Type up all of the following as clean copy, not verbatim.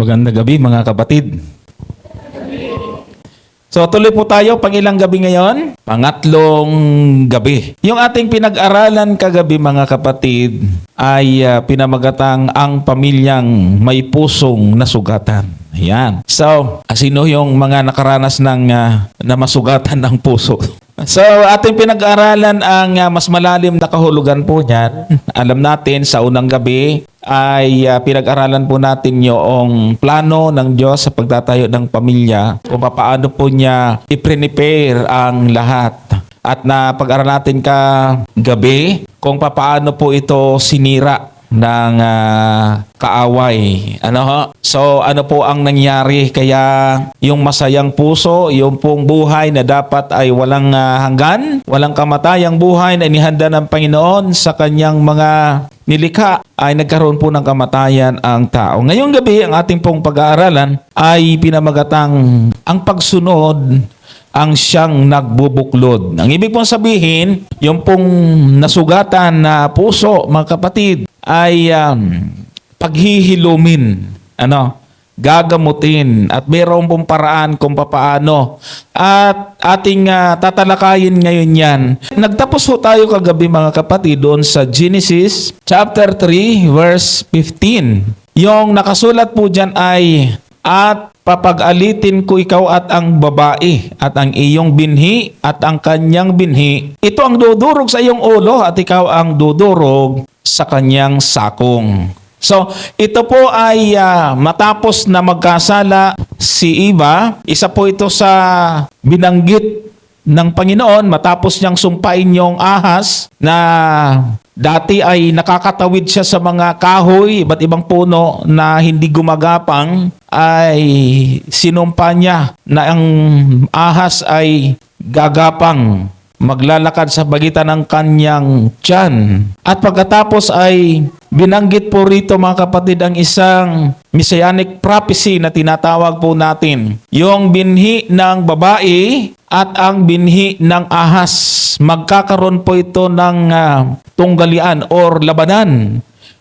Magandang gabi mga kapatid. So tuloy po tayo, pang ilang gabi ngayon? Pangatlong gabi. Yung ating pinag-aralan kagabi mga kapatid ay pinamagatang ang pamilyang may pusong nasugatan. Ayan. So, sino yung mga nakaranas ng na masugatan ng puso? So, ating pinag-aralan ang mas malalim na kahulugan po niyan. Alam natin sa unang gabi ay pinag-aralan po natin yung plano ng Diyos sa pagtatayo ng pamilya kung paano po niya i-prepare ang lahat. At napag-aralan natin kagabi kung paano po ito sinira ng kaaway. So ano po ang nangyari? Kaya yung masayang puso, yung pong buhay na dapat ay walang hanggan, walang kamatayang buhay na inihanda ng Panginoon sa kanyang mga nilikha, ay nagkaroon po ng kamatayan ang tao. Ngayong gabi, ang ating pong pag-aaralan ay pinamagatang ang pagsunod ang siyang nagbubuklod. Ang ibig pong sabihin, yung pong nasugatan na puso, mga kapatid, ay paghihilumin, gagamutin, at mayroon pong paraan kung papaano. At ating tatalakayin ngayon yan. Nagtapos po tayo kagabi mga kapatid doon sa Genesis chapter 3 verse 15. Yung nakasulat po dyan ay, at papag-alitin ko ikaw at ang babae at ang iyong binhi at ang kanyang binhi. Ito ang dudurog sa iyong ulo at ikaw ang dudurog sa kanyang sakong. So, ito po ay matapos na magkasala si Eva. Isa po ito sa binanggit ng Panginoon matapos niyang sumpain yung ahas na dati ay nakakatawid siya sa mga kahoy, iba't ibang puno na hindi gumagapang, ay sinumpa niya na ang ahas ay gagapang, maglalakad sa pagitan ng kanyang tiyan. At pagkatapos ay binanggit po rito mga kapatid ang isang messianic prophecy na tinatawag po natin. Yung binhi ng babae at ang binhi ng ahas. Magkakaroon po ito ng tunggalian or labanan.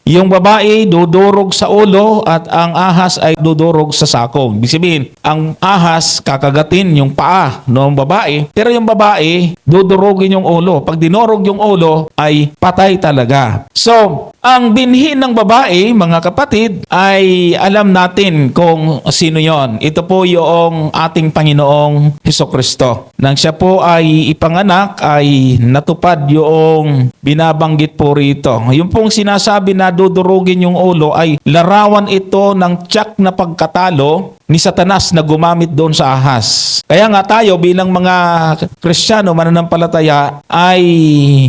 Yung babae dudurog sa ulo at ang ahas ay dudurog sa sakong. Ibig sabihin, ang ahas kakagatin yung paa ng babae, pero yung babae dudurogin yung ulo. Pag dinurog yung ulo ay patay talaga. So, ang binhi ng babae, mga kapatid, ay alam natin kung sino yon. Ito po yung ating Panginoong Hesukristo. Nang siya po ay ipanganak, ay natupad yung binabanggit po rito. Yung pong sinasabi na dudurugin yung ulo ay larawan ito ng tiyak na pagkatalo ni Satanas na gumamit doon sa ahas. Kaya nga tayo bilang mga Kristiyano, mananampalataya, ay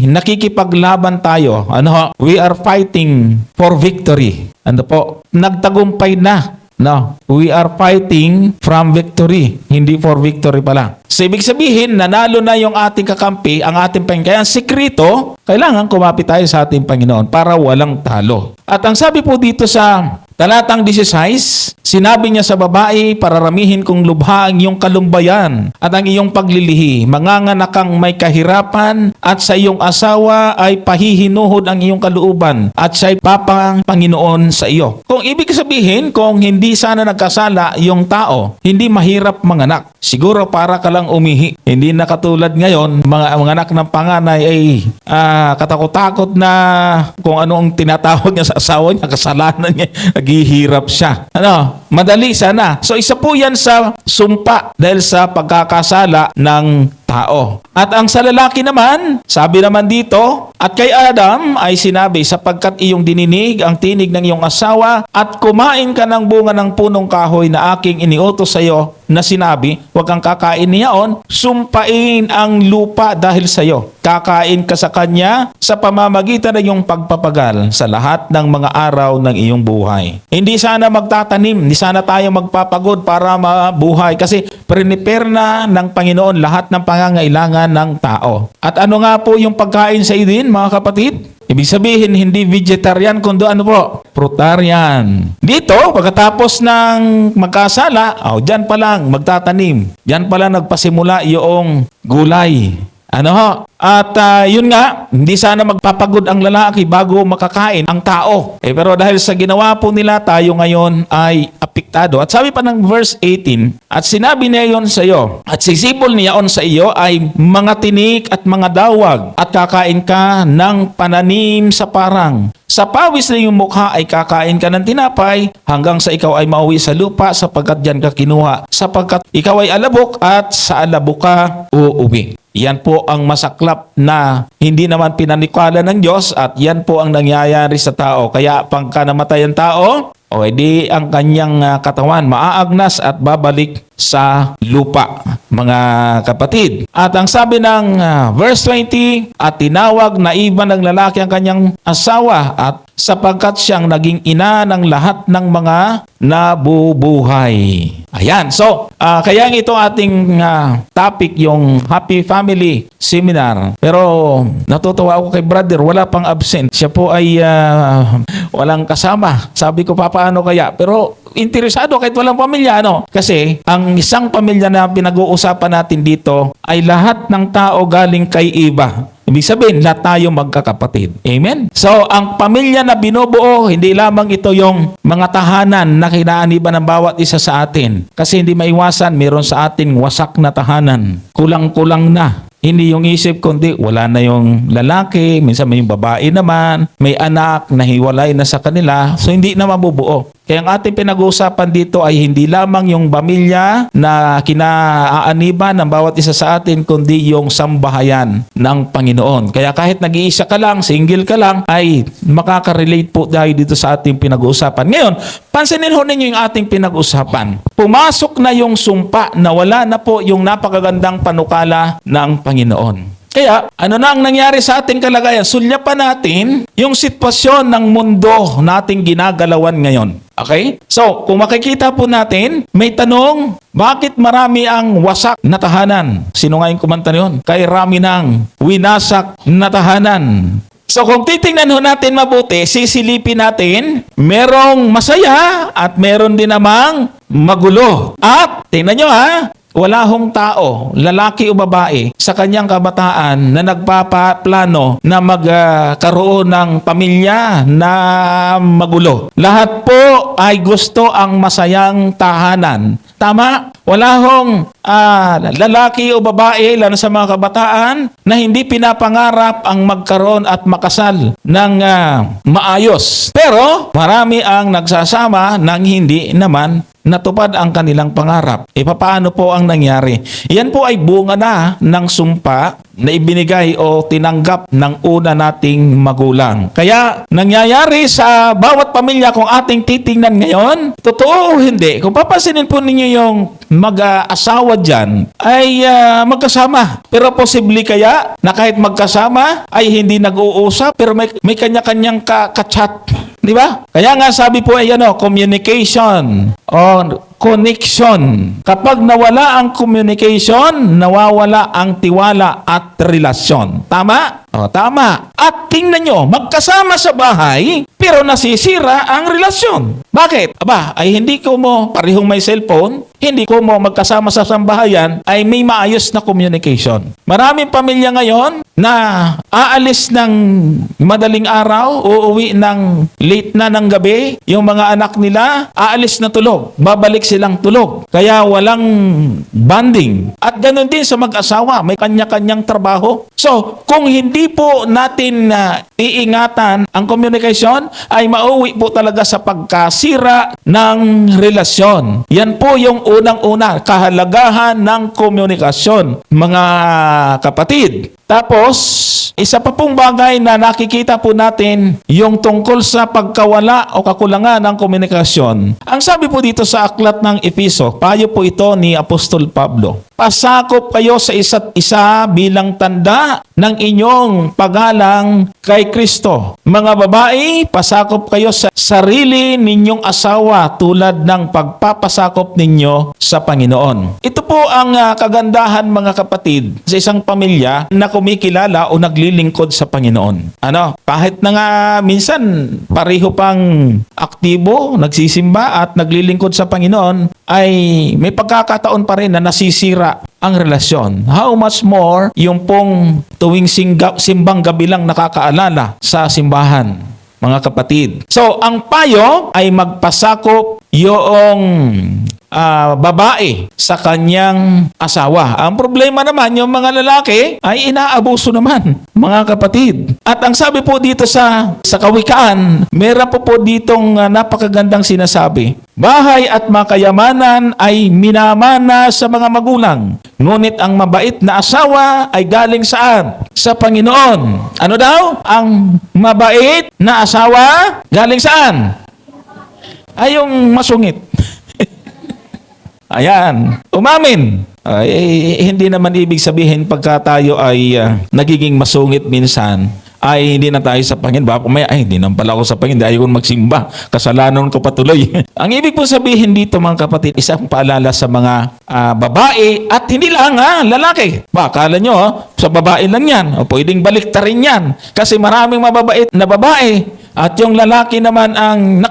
nakikipaglaban tayo. We are fighting for victory. Nagtagumpay na. We are fighting from victory, hindi for victory pala. So, ibig sabihin, nanalo na yung ating kakampi, ang ating Panginoon. Kaya ang sikreto, kailangan kumapit tayo sa ating Panginoon para walang talo. At ang sabi po dito sa talatang 16, sinabi niya sa babae, pararamihin kong lubha ang iyong kalumbayan at ang iyong paglilihi. Manganganak kang may kahirapan at sa iyong asawa ay pahihinuhod ang iyong kalooban at siya'y papang Panginoon sa iyo. Kung ibig sabihin, kung hindi sana nagkasala yung tao, hindi mahirap manganak. Siguro para ka lang umihi. Hindi na katulad ngayon, mga anak ng panganay ay katakot-takot na kung ano ang tinatawag niya sa asawa niya, kasalanan niya, naghihirap siya. Madali sana. So isa po yan sa sumpa dahil sa pagkakasala ng tao. At ang sa lalaki naman, sabi naman dito, at kay Adam ay sinabi, sapagkat iyong dininig ang tinig ng iyong asawa at kumain ka ng bunga ng punong kahoy na aking iniutos sa iyo na sinabi, huwag kang kakain niyaon, sumpain ang lupa dahil sa iyo. Kakain ka sa kanya sa pamamagitan ng iyong pagpapagal sa lahat ng mga araw ng iyong buhay. Hindi sana magtatanim, hindi sana tayo magpapagod para mabuhay kasi prepare na ng Panginoon lahat ng pangangailangan ng tao. At ano nga po yung pagkain sa idin, mga kapatid? Ibig sabihin, hindi vegetarian, kundi frutarian. Dito, pagkatapos ng magkasala, dyan pa lang magtatanim. Dyan pa lang nagpasimula yung gulay. Ano ho? At yun nga, hindi sana magpapagod ang lalaki bago makakain ang tao. Pero dahil sa ginawa po nila, tayo ngayon ay apektado. At sabi pa ng verse 18, at sinabi niya yon sa iyo, at sisipol niyaon sa iyo ay mga tinik at mga dawag, at kakain ka ng pananim sa parang. Sa pawis na iyong mukha ay kakain ka ng tinapay hanggang sa ikaw ay mauwi sa lupa sapagkat diyan ka kinuha. Sapagkat ikaw ay alabok at sa alabok ka uuwi. Yan po ang masaklap na hindi naman pinanikala ng Diyos at yan po ang nangyayari sa tao. Kaya pagka namatay ang tao, o edi ang kanyang katawan maaagnas at babalik sa lupa, mga kapatid. At ang sabi ng verse 20, at tinawag na iba ng lalaki ang kanyang asawa at sapagkat siyang naging ina ng lahat ng mga nabubuhay. Ayan. So, kaya ito ating topic, yung Happy Family Seminar. Pero natutuwa ako kay brother, wala pang absent. Siya po ay walang kasama. Sabi ko, paano kaya? Pero interesado kahit walang pamilya, ano? Kasi ang isang pamilya na pinag-uusapan natin dito ay lahat ng tao galing kay iba. Ibig sabihin, lahat tayo magkakapatid. Amen? So, ang pamilya na binubuo, hindi lamang ito yung mga tahanan na kinaaniban ng bawat isa sa atin. Kasi hindi maiwasan, meron sa ating wasak na tahanan. Kulang-kulang na. Hindi yung isip kundi wala na yung lalaki, minsan may yung babae naman, may anak na hiwalay na sa kanila, so hindi na mabubuo. Kaya ang ating pinag-uusapan dito ay hindi lamang yung pamilya na kinaaaniban ng bawat isa sa atin, kundi yung sambahayan ng Panginoon. Kaya kahit nag-iisa ka lang, single ka lang, ay makaka-relate po tayo dito sa ating pinag-uusapan. Ngayon, pansinin ho ninyo yung ating pinag-uusapan. Pumasok na yung sumpa na wala na po yung napakagandang panukala ng Panginoon. Kaya, ano na ang nangyari sa ating kalagayan? Sulyapan natin yung sitwasyon ng mundo nating ginagalawan ngayon. Okay? So, kung makikita po natin, may tanong, bakit marami ang wasak na tahanan? Sino nga yung kumanta yun? Kay rami ng winasak na tahanan. So kung titingnan ho natin mabuti, sisilipin natin, merong masaya at meron din namang magulo. At tingnan nyo wala hong tao, lalaki o babae, sa kanyang kabataan na nagpapaplano na magkaroon ng pamilya na magulo. Lahat po ay gusto ang masayang tahanan. Tama? Wala hong lalaki o babae, lalo sa mga kabataan, na hindi pinapangarap ang magkaroon at makasal ng maayos. Pero marami ang nagsasama nang hindi naman natupad ang kanilang pangarap. Paano po ang nangyari? Yan po ay bunga na ng sumpa na ibinigay o tinanggap ng una nating magulang. Kaya nangyayari sa bawat pamilya kung ating titingnan ngayon, totoo o hindi, kung papansinin po ninyo yung mag-asawa dyan, ay magkasama. Pero posible kaya na kahit magkasama ay hindi nag-uusap pero may kanya-kanyang ka-chat. Di ba? Kaya nga sabi po ay communication or connection. Kapag nawala ang communication, nawawala ang tiwala at relasyon. Tama? Tama. At tingnan nyo, magkasama sa bahay, pero nasisira ang relasyon. Bakit? Ay hindi ko mo parehong may cellphone, hindi ko mo magkasama sa sambahayan, ay may maayos na communication. Maraming pamilya ngayon na aalis ng madaling araw, uuwi ng late na ng gabi, yung mga anak nila, aalis na tulog, babalik silang tulog. Kaya walang bonding. At ganun din sa mag-asawa, may kanya-kanyang trabaho. So, kung hindi po natin iingatan ang communication, ay mauwi po talaga sa pagkasira ng relasyon. Yan po yung unang-una, kahalagahan ng komunikasyon, mga kapatid. Tapos, isa pa pong bagay na nakikita po natin yung tungkol sa pagkawala o kakulangan ng komunikasyon. Ang sabi po dito sa aklat ng Efeso, payo po ito ni Apostol Pablo. Pasakop kayo sa isa't isa bilang tanda ng inyong paggalang kay Kristo. Mga babae, pasakop kayo sa sarili ninyong asawa tulad ng pagpapasakop ninyo sa Panginoon. Ito po ang kagandahan, mga kapatid, sa isang pamilya na kumikilala o naglilingkod sa Panginoon. Kahit na nga minsan pareho pang aktibo, nagsisimba at naglilingkod sa Panginoon, ay may pagkakataon pa rin na nasisira ang relasyon. How much more yung pong tuwing simbang gabi lang nakakaalala sa simbahan, mga kapatid. So, ang payo ay magpasakop yung babae sa kanyang asawa. Ang problema naman, yung mga lalaki ay inaabuso naman, mga kapatid. At ang sabi po dito sa Kawikaan, meron po ditong napakagandang sinasabi. Bahay at makayamanan ay minamana sa mga magulang. Ngunit ang mabait na asawa ay galing saan? Sa Panginoon. Ano daw? Ang mabait na asawa galing saan? Ay yung masungit. Ayan, umamin. Hindi naman ibig sabihin pagka tayo ay nagiging masungit minsan, ay hindi na tayo sa Panginoon. Baka kumaya, hindi naman pala ako sa Panginoon, dahil kong magsimba. Kasalanan ko patuloy. Ang ibig po sabihin dito, mga kapatid, isang paalala sa mga babae at hindi lang lalaki. Akala nyo, sa babae lang yan. O pwedeng baliktarin yan. Kasi maraming mababait na babae. At yung lalaki naman ang,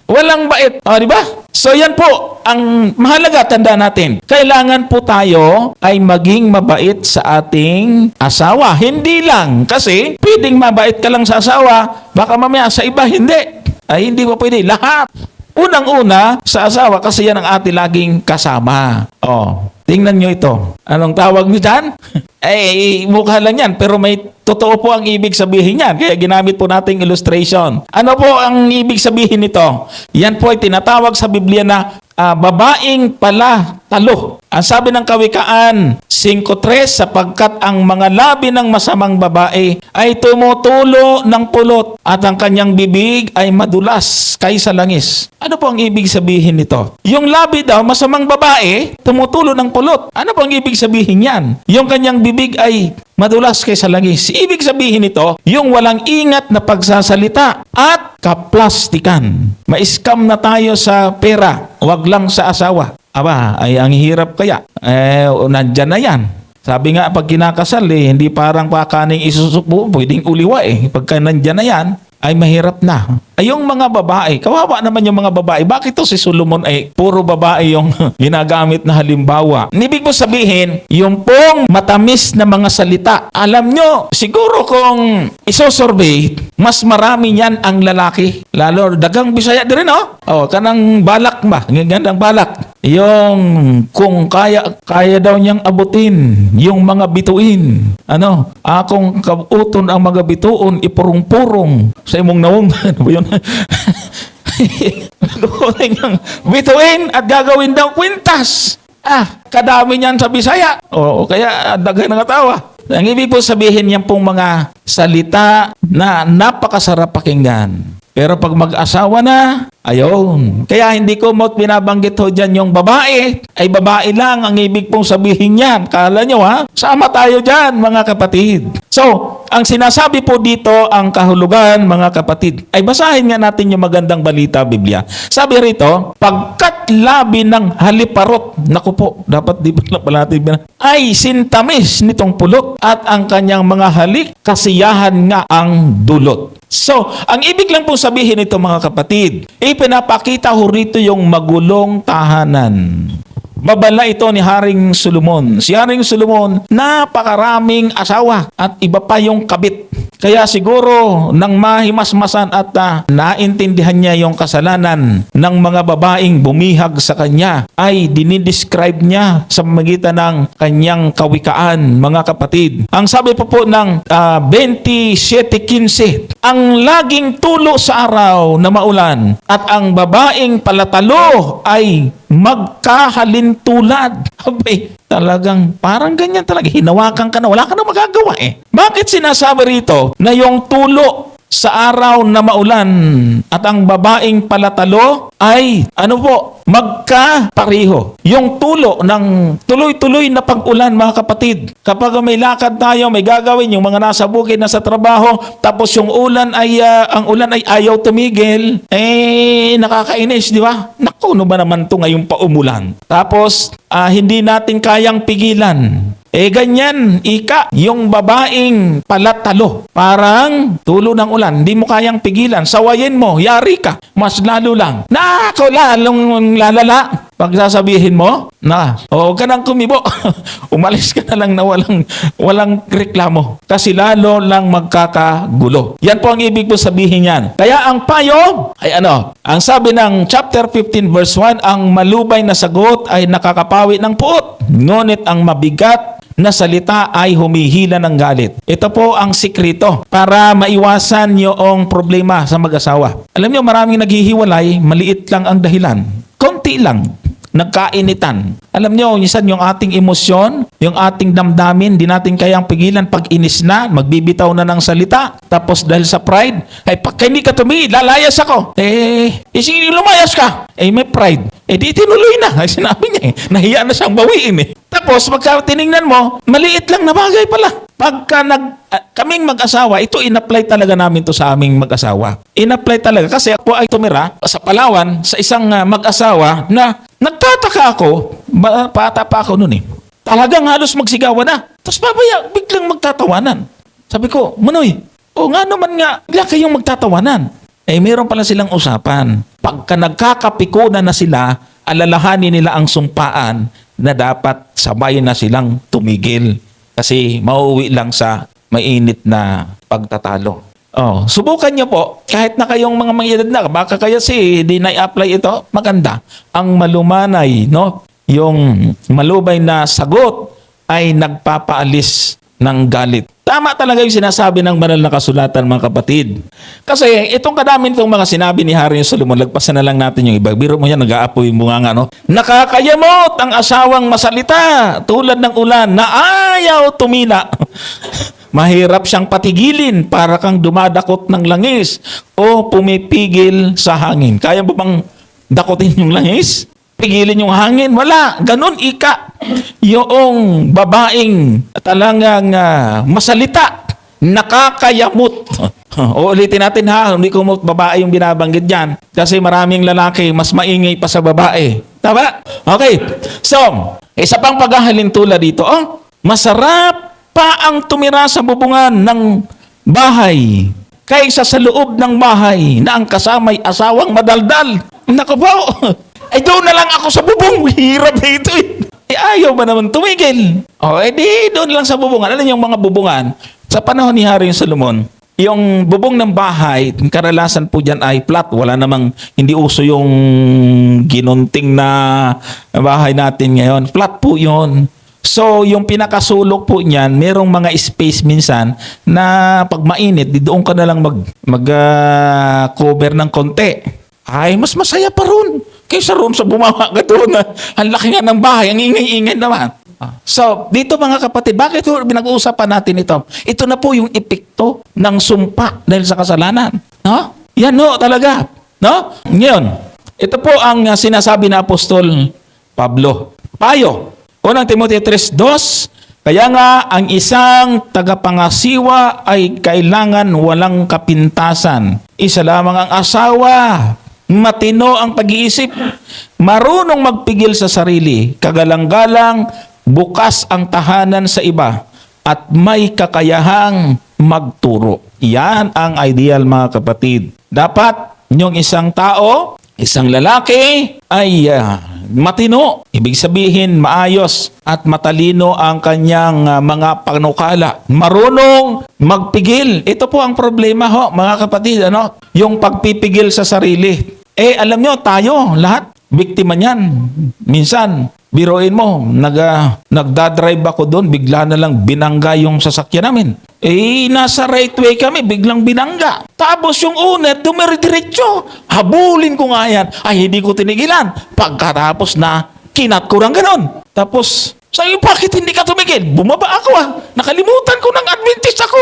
walang bait. Di ba? So yan po, ang mahalaga, tanda natin. Kailangan po tayo ay maging mabait sa ating asawa. Hindi lang. Kasi pwedeng mabait ka lang sa asawa, baka mamaya sa iba, hindi. Ay hindi pa pwede. Lahat. Unang-una sa asawa kasi yan ang ating laging kasama. Tingnan nyo ito. Anong tawag nyo dyan? Mukha lang yan, pero may totoo po ang ibig sabihin yan. Kaya ginamit po nating illustration. Ano po ang ibig sabihin nito? Yan po ay tinatawag sa Biblia na babaeng palatalo. Ang sabi ng Kawikaan 5:3, sapagkat ang mga labi ng masamang babae ay tumutulo ng pulot at ang kanyang bibig ay madulas kaysa langis. Ano po ang ibig sabihin nito? Yung labi daw, masamang babae, tumutulo ng pulot. Ano po ang ibig sabihin yan? Yung kanyang bibig ay madulas kaysa langis. Ibig sabihin nito, yung walang ingat na pagsasalita at kaplastikan. Ma-scam na tayo sa pera, wag lang sa asawa. Ay ang hirap kaya. Nandyan na yan. Sabi nga, pag kinakasal, hindi parang pakaning isusupo, pwedeng uliwa Pagka nandyan na yan, ay mahirap na. Yung mga babae, kawawa naman yung mga babae. Bakit to si Solomon ay puro babae yung ginagamit na halimbawa? Ibig mo sabihin, yung pong matamis na mga salita. Alam nyo, siguro kung isosurvey, mas marami niyan ang lalaki. Lalo, dagang Bisaya din rin, kanang balak ba? Gandang balak. Yung kung kaya daw niyang abutin yung mga bituin. Akong kabuton ang mga bituon, ipurong-purong sa imong nawong. Ano ba yun? Bituin at gagawin daw kwintas. Kadami niyan sa Bisaya. Kaya daghan ng tawa. Ang ibig po sabihin niyan pong mga salita na napakasarap pakinggan. Pero pag mag-asawa na, ayun. Kaya hindi ko binabanggit ho dyan yung babae. Ay babae lang ang ibig pong sabihin yan. Kala nyo sama tayo dyan, mga kapatid. So, ang sinasabi po dito, ang kahulugan, mga kapatid, ay basahin nga natin yung magandang balita, Biblia. Sabi rito, pagkat labi ng haliparot, naku po, dapat di ba pala natin ay sintamis nitong pulot at ang kanyang mga halik, kasiyahan nga ang dulot. So, ang ibig lang po sabihin nito, mga kapatid, ipinapakita ho rito yung magulong tahanan. Babala ito ni Haring Solomon. Si Haring Solomon, napakaraming asawa at iba pa yung kabit. Kaya siguro nang mahimasmasan at naintindihan niya yung kasalanan ng mga babaeng bumihag sa kanya, ay dinidescribe niya sa magitan ng kanyang kawikaan, mga kapatid. Ang sabi po ng 27:15, ang laging tulo sa araw na maulan at ang babaeng palatalo ay magkahalintulad. Talagang parang ganyan talaga. Hinawakan ka na, wala ka na magagawa Bakit sinasabi rito na yung tulo sa araw na maulan at ang babaeng palatalo ay magkapareho? Yung tulo ng tuloy-tuloy na pag-ulan, mga kapatid. Kapag may lakad tayo, may gagawin, yung mga nasa bukid, nasa trabaho, tapos yung ulan ay, ang ulan ay ayaw tumigil, nakakainis, di ba? Naku, ano ba naman ito ngayong paumulan? Tapos, hindi natin kayang pigilan. Ganyan, yung babaeng palatalo. Parang tulo ng ulan, hindi mo kayang pigilan. Sawayin mo, yari ka. Mas lalo lang. Lalong lalala. Pag sasabihin mo, huwag ka nang kumibo. Umalis ka na lang na walang reklamo. Kasi lalo lang magkakagulo. Yan po ang ibig po sabihin yan. Kaya ang payo ay ano? Ang sabi ng chapter 15 verse 1, ang malubay na sagot ay nakakapawi ng puot. Ngunit ang mabigat na salita ay humihila ng galit. Ito po ang sikreto para maiwasan yung problema sa mag-asawa. Alam niyo, maraming naghihiwalay, maliit lang ang dahilan. Konti lang. Nagkainitan. Alam nyo, minsan yung ating emosyon, yung ating damdamin, di natin kayang pigilan pag inis na, magbibitaw na ng salita. Tapos dahil sa pride, ay pagka hindi ka tumigil, lalayas ako. Sige, lumayas ka. May pride. Di tinuloy na. Ay, sinabi niya nahiya na siyang bawiin Tapos pagka tinignan mo, maliit lang na bagay pala. Pagka kaming mag-asawa, ito in-apply talaga namin to sa aming mag-asawa. In-apply talaga kasi ako ay tumira sa Palawan sa isang mag-asawa na nagtataka ako, bata pa ako noon Talagang halos magsigawan na. Tapos biglang magtatawanan. Sabi ko, Manoy, nga naman nga, bigla kayong magtatawanan. Meron pala silang usapan. Pagka nagkakapikunan na sila, alalahanin nila ang sumpaan na dapat sabay na silang tumigil. Kasi mauwi lang sa mainit na pagtatalo. Subukan niyo po, kahit na kayong mga edad na, baka kaya di na-apply ito, maganda. Ang malumanay, yung malubay na sagot ay nagpapaalis ng galit. Tama talaga yung sinasabi ng banal na kasulatan, mga kapatid. Kasi itong kadami itong mga sinabi ni Hari Solomon, lagpasan na lang natin yung iba. Biro mo yan, nag-aapoy yung bunga nga, Nakakayamot ang asawang masalita tulad ng ulan na ayaw tumila. Mahirap siyang patigilin para kang dumadakot ng langis o pumipigil sa hangin. Kaya mo bang dakotin yung langis? Pigilin yung hangin? Wala. Ganon ika. Yung babaeng talagang masalita, nakakayamot. Ulitin natin hindi ko babae yung binabanggit dyan. Kasi maraming lalaki mas maingay pa sa babae. Tama? Okay. So, isa pang paghahalintula dito. Masarap pa ang tumira sa bubungan ng bahay kaysa sa loob ng bahay na ang kasama'y asawang madaldal. Naku po, doon na lang ako sa bubong. Hirap dito ayaw ba naman tumigil? Doon lang sa bubungan. Alam yung mga bubungan, sa panahon ni Hari Solomon, yung bubong ng bahay, karalasan po dyan ay flat. Wala namang, hindi uso yung ginunting na bahay natin ngayon. Flat po yun. So, yung pinakasulok po niyan, merong mga space minsan na pag mainit, doon ka na lang mag-cover ng konti. Mas masaya pa ron. Kaysa ron sa bumawa ka doon. Ang laki nga ng bahay, ang ingay-ingay naman. So, dito mga kapatid, bakit pinag-uusapan natin ito? Ito na po yung epekto ng sumpa dahil sa kasalanan. Yan talaga. Ngayon, ito po ang sinasabi na Apostol Pablo. Payo. 1 Timoteo 3:2, kaya nga ang isang tagapangasiwa ay kailangan walang kapintasan. Isa lamang ang asawa, matino ang pag-iisip, marunong magpigil sa sarili, kagalang-galang, bukas ang tahanan sa iba, at may kakayahang magturo. Yan ang ideal, mga kapatid. Dapat yung isang tao, isang lalaki ay matino. Ibig sabihin, maayos at matalino ang kanyang mga panukala. Marunong magpigil. Ito po ang problema mga kapatid. Yung pagpipigil sa sarili. Alam nyo, tayo, lahat, biktima niyan. Minsan, biruin mo, nagdadrive ako doon, bigla na lang binangga yung sasakyan namin. Nasa right way kami, biglang binangga. Tapos yung owner, dumiridiretso. Habulin ko nga yan. Hindi ko tinigilan. Pagkatapos na, kinat ko lang ganon. Tapos, sabi, bakit hindi ka tumigil? Bumaba ako Nakalimutan ko ng Adventist ako.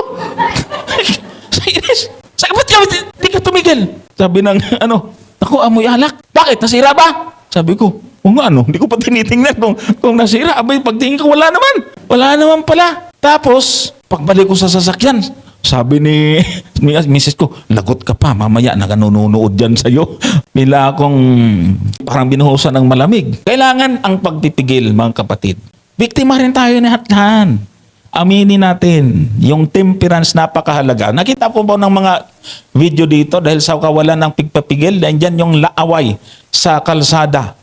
Sabi, ba't hindi ka tumigil? Sabi ng, ako amoy alak. Bakit? Nasira ba? Sabi ko, hindi ko pa tinitingnan kung nasira. Pagtingin ko, wala naman. Wala naman pala. Tapos, pagbalik ko sa sasakyan, sabi ni misis ko, lagot ka pa, mamaya nakanununood dyan sa'yo. Bila akong parang binuhusan ng malamig. Kailangan ang pagpipigil, mga kapatid. Biktima rin tayo ni hatlan. Aminin natin, yung temperance napakahalaga. Nakita po ba ng mga video dito dahil sa kawalan ng pigpapigil, dahil dyan yung laaway sa kalsada.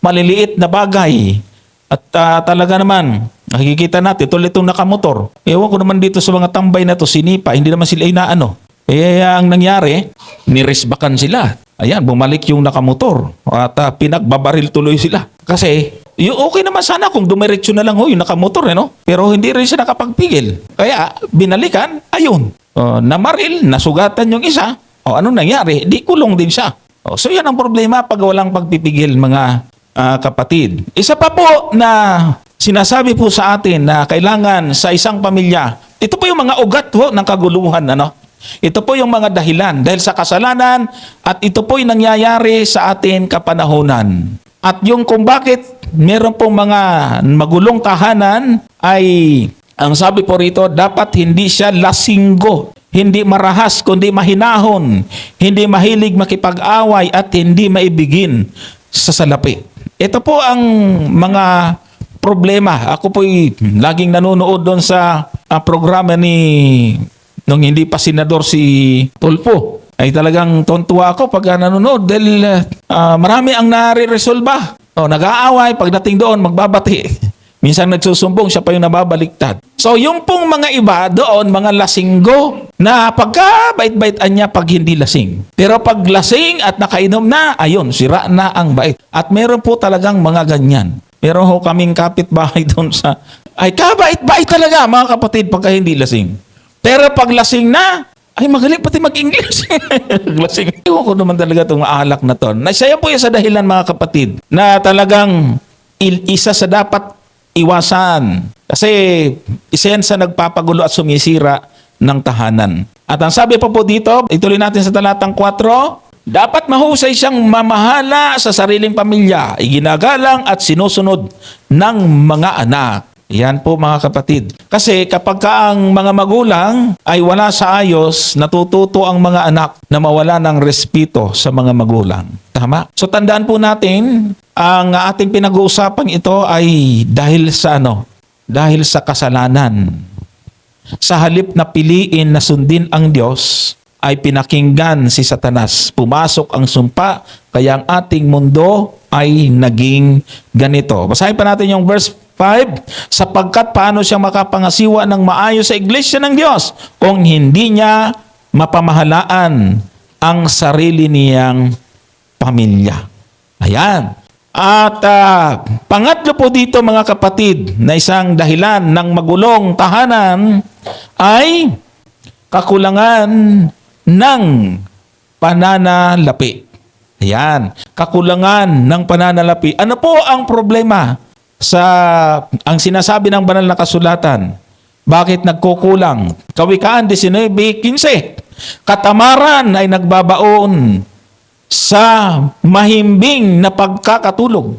maliliit na bagay. At talaga naman, nakikita natin, tulad itong nakamotor. Ewan ko naman dito sa mga tambay na to, sinipa, hindi naman sila inaano. Ang nangyari, niresbakan sila. Ayan, bumalik yung nakamotor at pinagbabaril tuloy sila. Kasi, okay naman sana kung dumiretso na lang yung nakamotor, pero hindi rin siya nakapagpigil. Kaya, binalikan, ayun. Namaril, nasugatan yung isa. Anong nangyari? Di kulong din siya. So yan ang problema pag walang pagpipigil, mga kapatid. Isa pa po na sinasabi po sa atin na kailangan sa isang pamilya, ito po yung mga ugat ng kaguluhan, Ito po yung mga dahilan dahil sa kasalanan at ito po yung nangyayari sa atin kapanahunan. At yung kung bakit meron pong mga magulong tahanan ay, ang sabi po rito, dapat hindi siya lasinggo, hindi marahas kundi mahinahon, hindi mahilig makipag-away at hindi maibigin sa salapi. Ito po ang mga problema. Ako po'y laging nanonood doon sa programa nung hindi pa senador si Tulfo. Ay talagang tontuwa ako pag nanonood dahil marami ang nare-resolba. Nag-aaway, pagdating doon, magbabati. Minsan nagsusumbong, siya pa yung nababaliktad. So yung pong mga iba doon, mga lasinggo, na pagka-bait-baitan niya pag hindi lasing. Pero pag lasing at nakainom na, ayun, sira na ang bait. At meron po talagang mga ganyan. Meron ho kaming kapitbahay doon sa, ay kabait-bait talaga mga kapatid pagka hindi lasing. Pero pag lasing na, ay magaling pati mag-English. Lasing. Ewan ko naman talaga itong alak na to. Siya po yung sa dahilan mga kapatid, na talagang isa sa dapat iwasan. Kasi isa yan sa nagpapagulo at sumisira ng tahanan. At ang sabi pa po dito, ituloy natin sa talatang 4, dapat mahusay siyang mamahala sa sariling pamilya, iginagalang at sinusunod ng mga anak. Yan po mga kapatid. Kasi kapag ang mga magulang ay wala sa ayos, natututo ang mga anak na mawala ng respeto sa mga magulang. Tama? So tandaan po natin, ang ating pinag-uusapan ito ay dahil sa Dahil sa kasalanan. Sa halip na piliin na sundin ang Diyos, ay pinakinggan si Satanas. Pumasok ang sumpa, kaya ang ating mundo ay naging ganito. Basahin pa natin yung verse 5, sapagkat paano siya makapangasiwa ng maayos sa iglesia ng Diyos kung hindi niya mapamahalaan ang sarili niyang pamilya. Ayan. At pangatlo po dito mga kapatid na isang dahilan ng magulong tahanan ay kakulangan ng pananalapi. Ayan. Kakulangan ng pananalapi. Ano po ang problema sa ang sinasabi ng banal na kasulatan? Bakit nagkukulang? Kawikaan 19:15. Katamaran ay nagbabaon sa mahimbing na pagkakatulog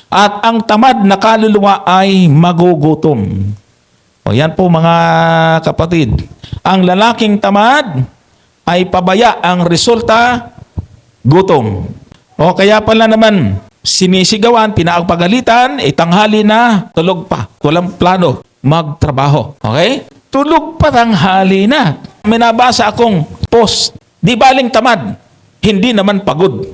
at ang tamad na kaluluwa ay magugutom. O yan po mga kapatid. Ang lalaking tamad ay pabaya, ang resulta gutom. O kaya pala naman sinisigawan, pinaagpagalitan, tanghali na, tulog pa. Walang plano magtrabaho. Okay? Tulog pa, tanghali na. May nabasa akong post, di baling tamad, hindi naman pagod.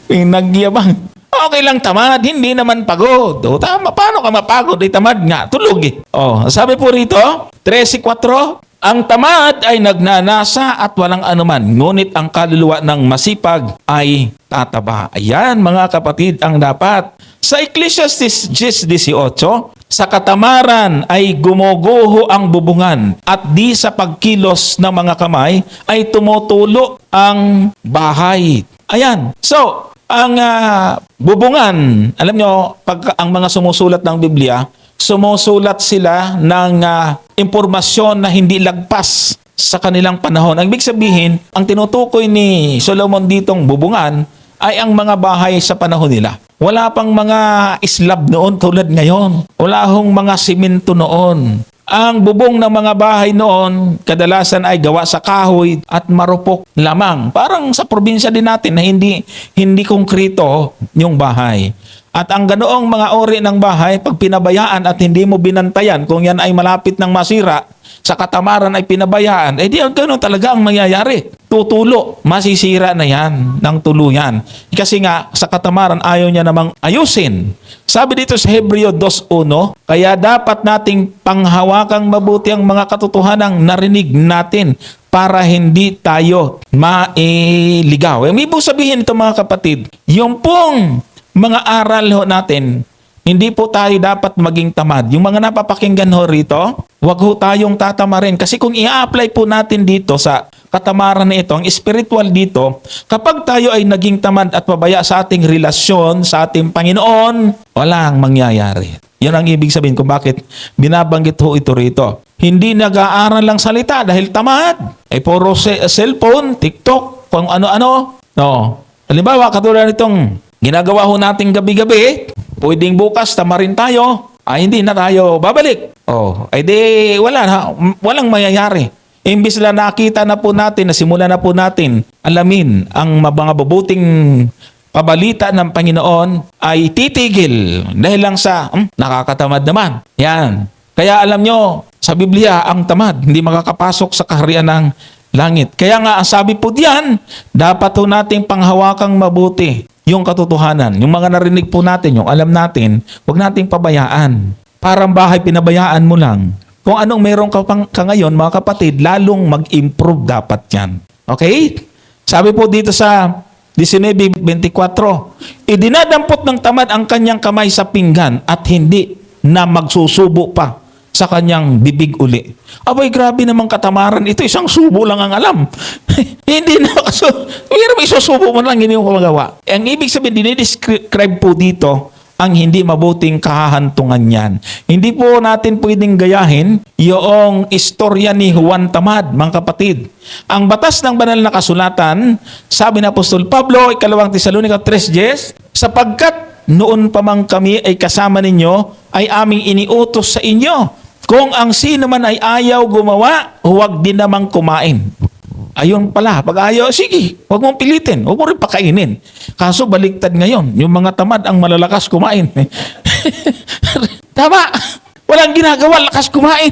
Nagyabang. Okay lang tamad, hindi naman pagod. Tama, paano ka mapagod? Tamad nga, tulog eh. Sabi po rito, 13:4, ang tamad ay nagnanasa at walang anuman, ngunit ang kaluluwa ng masipag ay tataba. Ayan mga kapatid ang dapat. Sa Ecclesiastes 10:18, sa katamaran ay gumuguho ang bubungan at di sa pagkilos ng mga kamay ay tumutulo ang bahay. Ayan. So, ang bubungan, alam nyo, pag ang mga sumusulat ng Biblia, sumusulat sila ng impormasyon na hindi lagpas sa kanilang panahon. Ang ibig sabihin, ang tinutukoy ni Solomon ditong bubungan ay ang mga bahay sa panahon nila. Wala pang mga slab noon tulad ngayon. Wala hong mga simento noon. Ang bubong ng mga bahay noon, kadalasan ay gawa sa kahoy at marupok lamang. Parang sa probinsya din natin na hindi konkrito yung bahay. At ang ganoong mga ori ng bahay, pag pinabayaan at hindi mo binantayan, kung yan ay malapit ng masira, sa katamaran ay pinabayaan, di ganoon talaga ang mangyayari. Tutulo, masisira na yan ng tuluyan. Kasi nga, sa katamaran ayaw niya namang ayusin. Sabi dito sa Hebreo 2:1, kaya dapat nating panghawakang mabuti ang mga katotohanang narinig natin para hindi tayo mailigaw. Ang ibig sabihin ito mga kapatid, yung pong mga aral ho natin, hindi po tayo dapat maging tamad. Yung mga napapakinggan ho rito, wag ho tayong tatamarin. Kasi kung i-apply po natin dito sa katamaran na ito, ang spiritual dito, kapag tayo ay naging tamad at pabaya sa ating relasyon, sa ating Panginoon, walang mangyayari. Yan ang ibig sabihin kung bakit binabanggit ho ito rito. Hindi nag-aaral lang salita dahil tamad. Puro cellphone, TikTok, kung ano-ano. No. Halimbawa, katulad nitong ginagawa ho natin gabi-gabi, pwedeng bukas tamarin tayo. Hindi na tayo babalik. Walang mangyayari. Imbis na nakita na po natin, nasimula na po natin alamin ang mga mabubuting pabalita ng Panginoon, ay titigil dahil lang sa nakakatamad naman. Yan. Kaya alam nyo, sa Biblia, ang tamad hindi makakapasok sa kaharian ng langit. Kaya nga, ang sabi po diyan, dapat po nating panghawakang mabuti yung katotohanan. Yung mga narinig po natin, yung alam natin, huwag nating pabayaan. Parang bahay, pinabayaan mo lang. Kung anong meron ka ngayon, mga kapatid, lalong mag-improve dapat yan. Okay? Sabi po dito sa 19:24, idinadampot ng tamad ang kanyang kamay sa pinggan at hindi na magsusubo pa sa kanyang bibig uli. Abay, grabe namang katamaran ito. Isang subo lang ang alam. Hindi na may isusubo mo lang, hindi mo magawa. Ang ibig sabihin, dinidescribe po dito ang hindi mabuting kahahantungan yan. Hindi po natin pwedeng gayahin yung istorya ni Juan Tamad, mga kapatid. Ang batas ng banal na kasulatan, sabi na Apostol Pablo, 2 Tesalonica 3:10, sapagkat noon pa mang kami ay kasama ninyo, ay aming iniutos sa inyo. Kung ang sino man ay ayaw gumawa, huwag din namang kumain. Ayun pala, pag ayaw, sige, huwag mong pilitin, huwag mo rin pakainin. Kaso baliktad ngayon, yung mga tamad ang malalakas kumain. Tama, walang ginagawa, lakas kumain.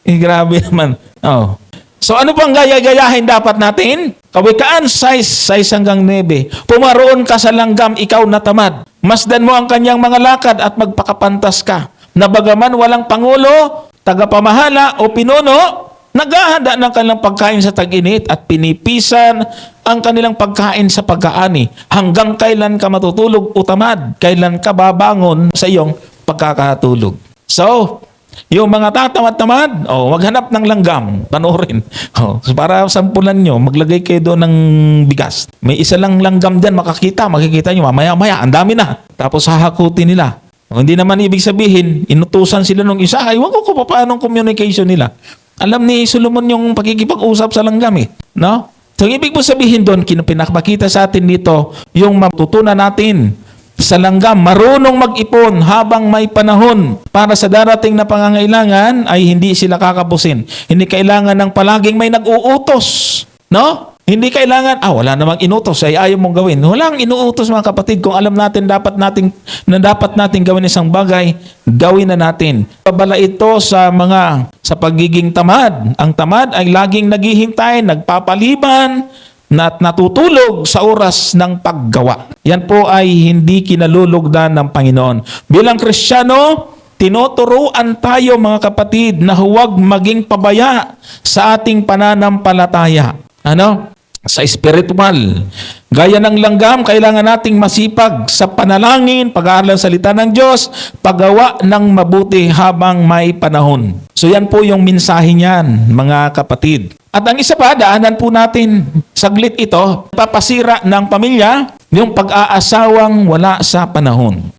Grabe naman. Oh. So ano pang gaya-gayahin dapat natin? Kawikaan 6:6-9. Pumaroon ka sa langgam, ikaw na tamad. Masdan mo ang kanyang mga lakad at magpakapantas ka. Nabagaman walang pangulo, tagapamahala o pinuno, naghahanda ng kanilang pagkain sa tag-init at pinipisan ang kanilang pagkain sa pag-aani. Hanggang kailan ka matutulog o tamad? Kailan ka babangon sa iyong pagkakatulog? So, yung mga tatamad-tamad, maghanap ng langgam, panoorin. So para sampulan nyo, maglagay kayo doon ng bigas. May isa lang langgam dyan, makikita nyo, mamaya-maya, ang dami na. Tapos hahakutin nila. Hindi naman ibig sabihin, inutusan sila nung isa, iwan ko kung paano communication nila. Alam ni Solomon yung pakikipag-usap sa langgam no? So, ibig po sabihin doon, pinakita sa atin dito, yung matutunan natin sa langgam, marunong mag-ipon habang may panahon para sa darating na pangangailangan ay hindi sila kakapusin. Hindi kailangan ng palaging may nag-uutos. No? Hindi kailangan, wala namang inutos, ay ayaw mong gawin. Walang inuutos mga kapatid. Kung alam natin dapat natin gawin isang bagay, gawin na natin. Pabala ito sa pagiging tamad. Ang tamad ay laging naghihintay, nagpapaliban, at natutulog sa oras ng paggawa. Yan po ay hindi kinalulugdan ng Panginoon. Bilang Kristiyano, tinuturuan tayo mga kapatid na huwag maging pabaya sa ating pananampalataya. Sa spiritual. Gaya ng langgam, kailangan nating masipag sa panalangin, pag-aaral ng salita ng Diyos, paggawa ng mabuti habang may panahon. So yan po yung mensahe niyan, mga kapatid. At ang isa pa, daanan po natin, saglit ito, papasira ng pamilya, yung pag-aasawang wala sa panahon.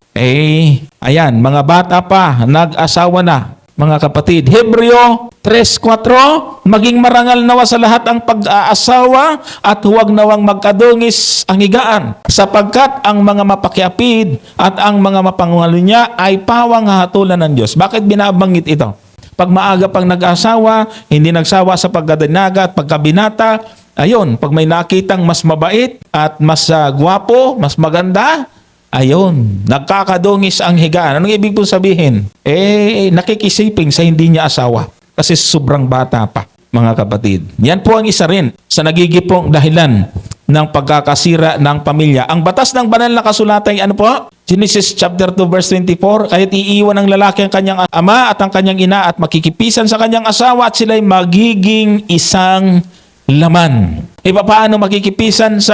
Ayan, mga bata pa, nag-asawa na. Mga kapatid, Hebreo 3:4, maging marangal nawa sa lahat ang pag-aasawa at huwag nawang magkadungis ang higaan, sapagkat ang mga mapakiapid at ang mga mapanguhalo niya ay pawang hahatulan ng Diyos. Bakit binabanggit ito? Pag maaga pang nag-asawa, hindi nagsawa sa pagkadinaga at pagkabinata, ayun, pag may nakitang mas mabait at mas gwapo, mas maganda, ayun, nagkakadungis ang higaan. Anong ibig po sabihin? Nakikisiping sa hindi niya asawa. kasi sobrang bata pa, mga kapatid. Yan po ang isa rin sa nagigipong dahilan ng pagkakasira ng pamilya. Ang batas ng banal na kasulatan ay ano po? Genesis chapter 2 verse 24, kaya't iiwan ng lalaki ang kanyang ama at ang kanyang ina at makikipisan sa kanyang asawa at sila'y magiging isang laman. Paano makikipisan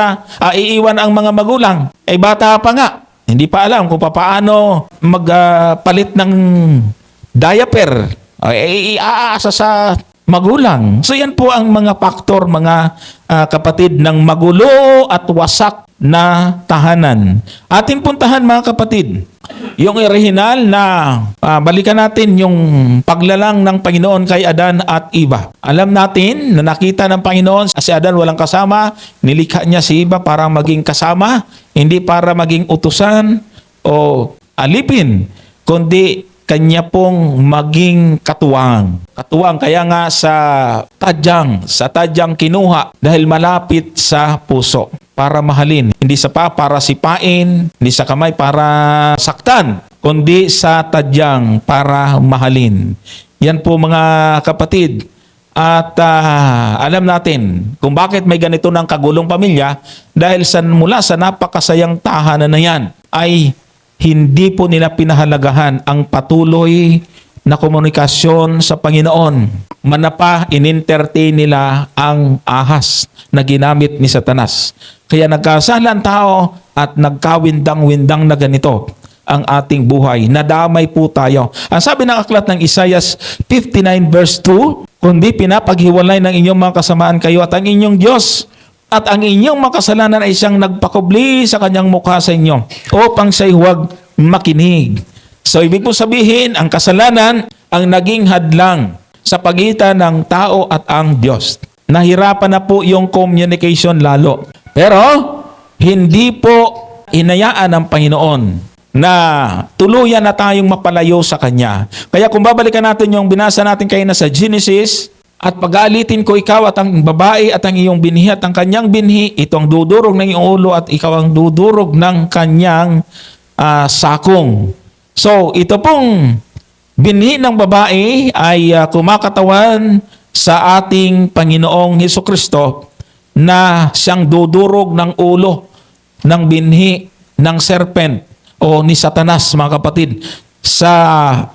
iiwan ang mga magulang? Bata pa nga. Hindi pa alam kung paano magpalit ng diaper. Iaasa sa magulang. So yan po ang mga faktor, mga kapatid, ng magulo at wasak na tahanan. Ating puntahan, mga kapatid, yung original na balikan natin yung paglalang ng Panginoon kay Adan at Eva. Alam natin na nakita ng Panginoon si Adan walang kasama, nilikha niya si Eva para maging kasama, hindi para maging utusan o alipin, kundi kanya pong maging katuwang. Katuwang kaya nga sa tadyang kinuha dahil malapit sa puso para mahalin. Hindi sa para sipain, hindi sa kamay para saktan, kundi sa tadyang para mahalin. Yan po, mga kapatid. At alam natin kung bakit may ganito ng kagulong pamilya dahil mula sa napakasayang tahanan na yan ay hindi po nila pinahalagahan ang patuloy na komunikasyon sa Panginoon. Manapa, in-entertain nila ang ahas na ginamit ni Satanas. Kaya nagkasala ang tao at nagkawindang-windang na ganito ang ating buhay. Nadamay po tayo. Ang sabi ng aklat ng Isaiah 59 verse 2, kundi pinapaghiwalay ng inyong mga kasamaan kayo at ang inyong Diyos at ang inyong makasalanan ay siyang nagpakubli sa kanyang mukha sa inyo upang siya'y huwag makinig. So, ibig po sabihin, ang kasalanan ang naging hadlang sa pagitan ng tao at ang Diyos. Nahirapan na po yung communication lalo. Pero, hindi po hinayaan ng Panginoon na tuluyan na tayong mapalayo sa Kanya. Kaya kung babalikan natin yung binasa natin kayo na sa Genesis, at pag-aalitin ko ikaw at ang babae at ang iyong binhi at ang kanyang binhi, ito ang dudurog ng iyong ulo at ikaw ang dudurog ng kanyang sakong. So, ito pong binhi ng babae ay kumakatawan sa ating Panginoong Hesukristo na siyang dudurog ng ulo ng binhi ng serpent o ni Satanas, mga kapatid. Sa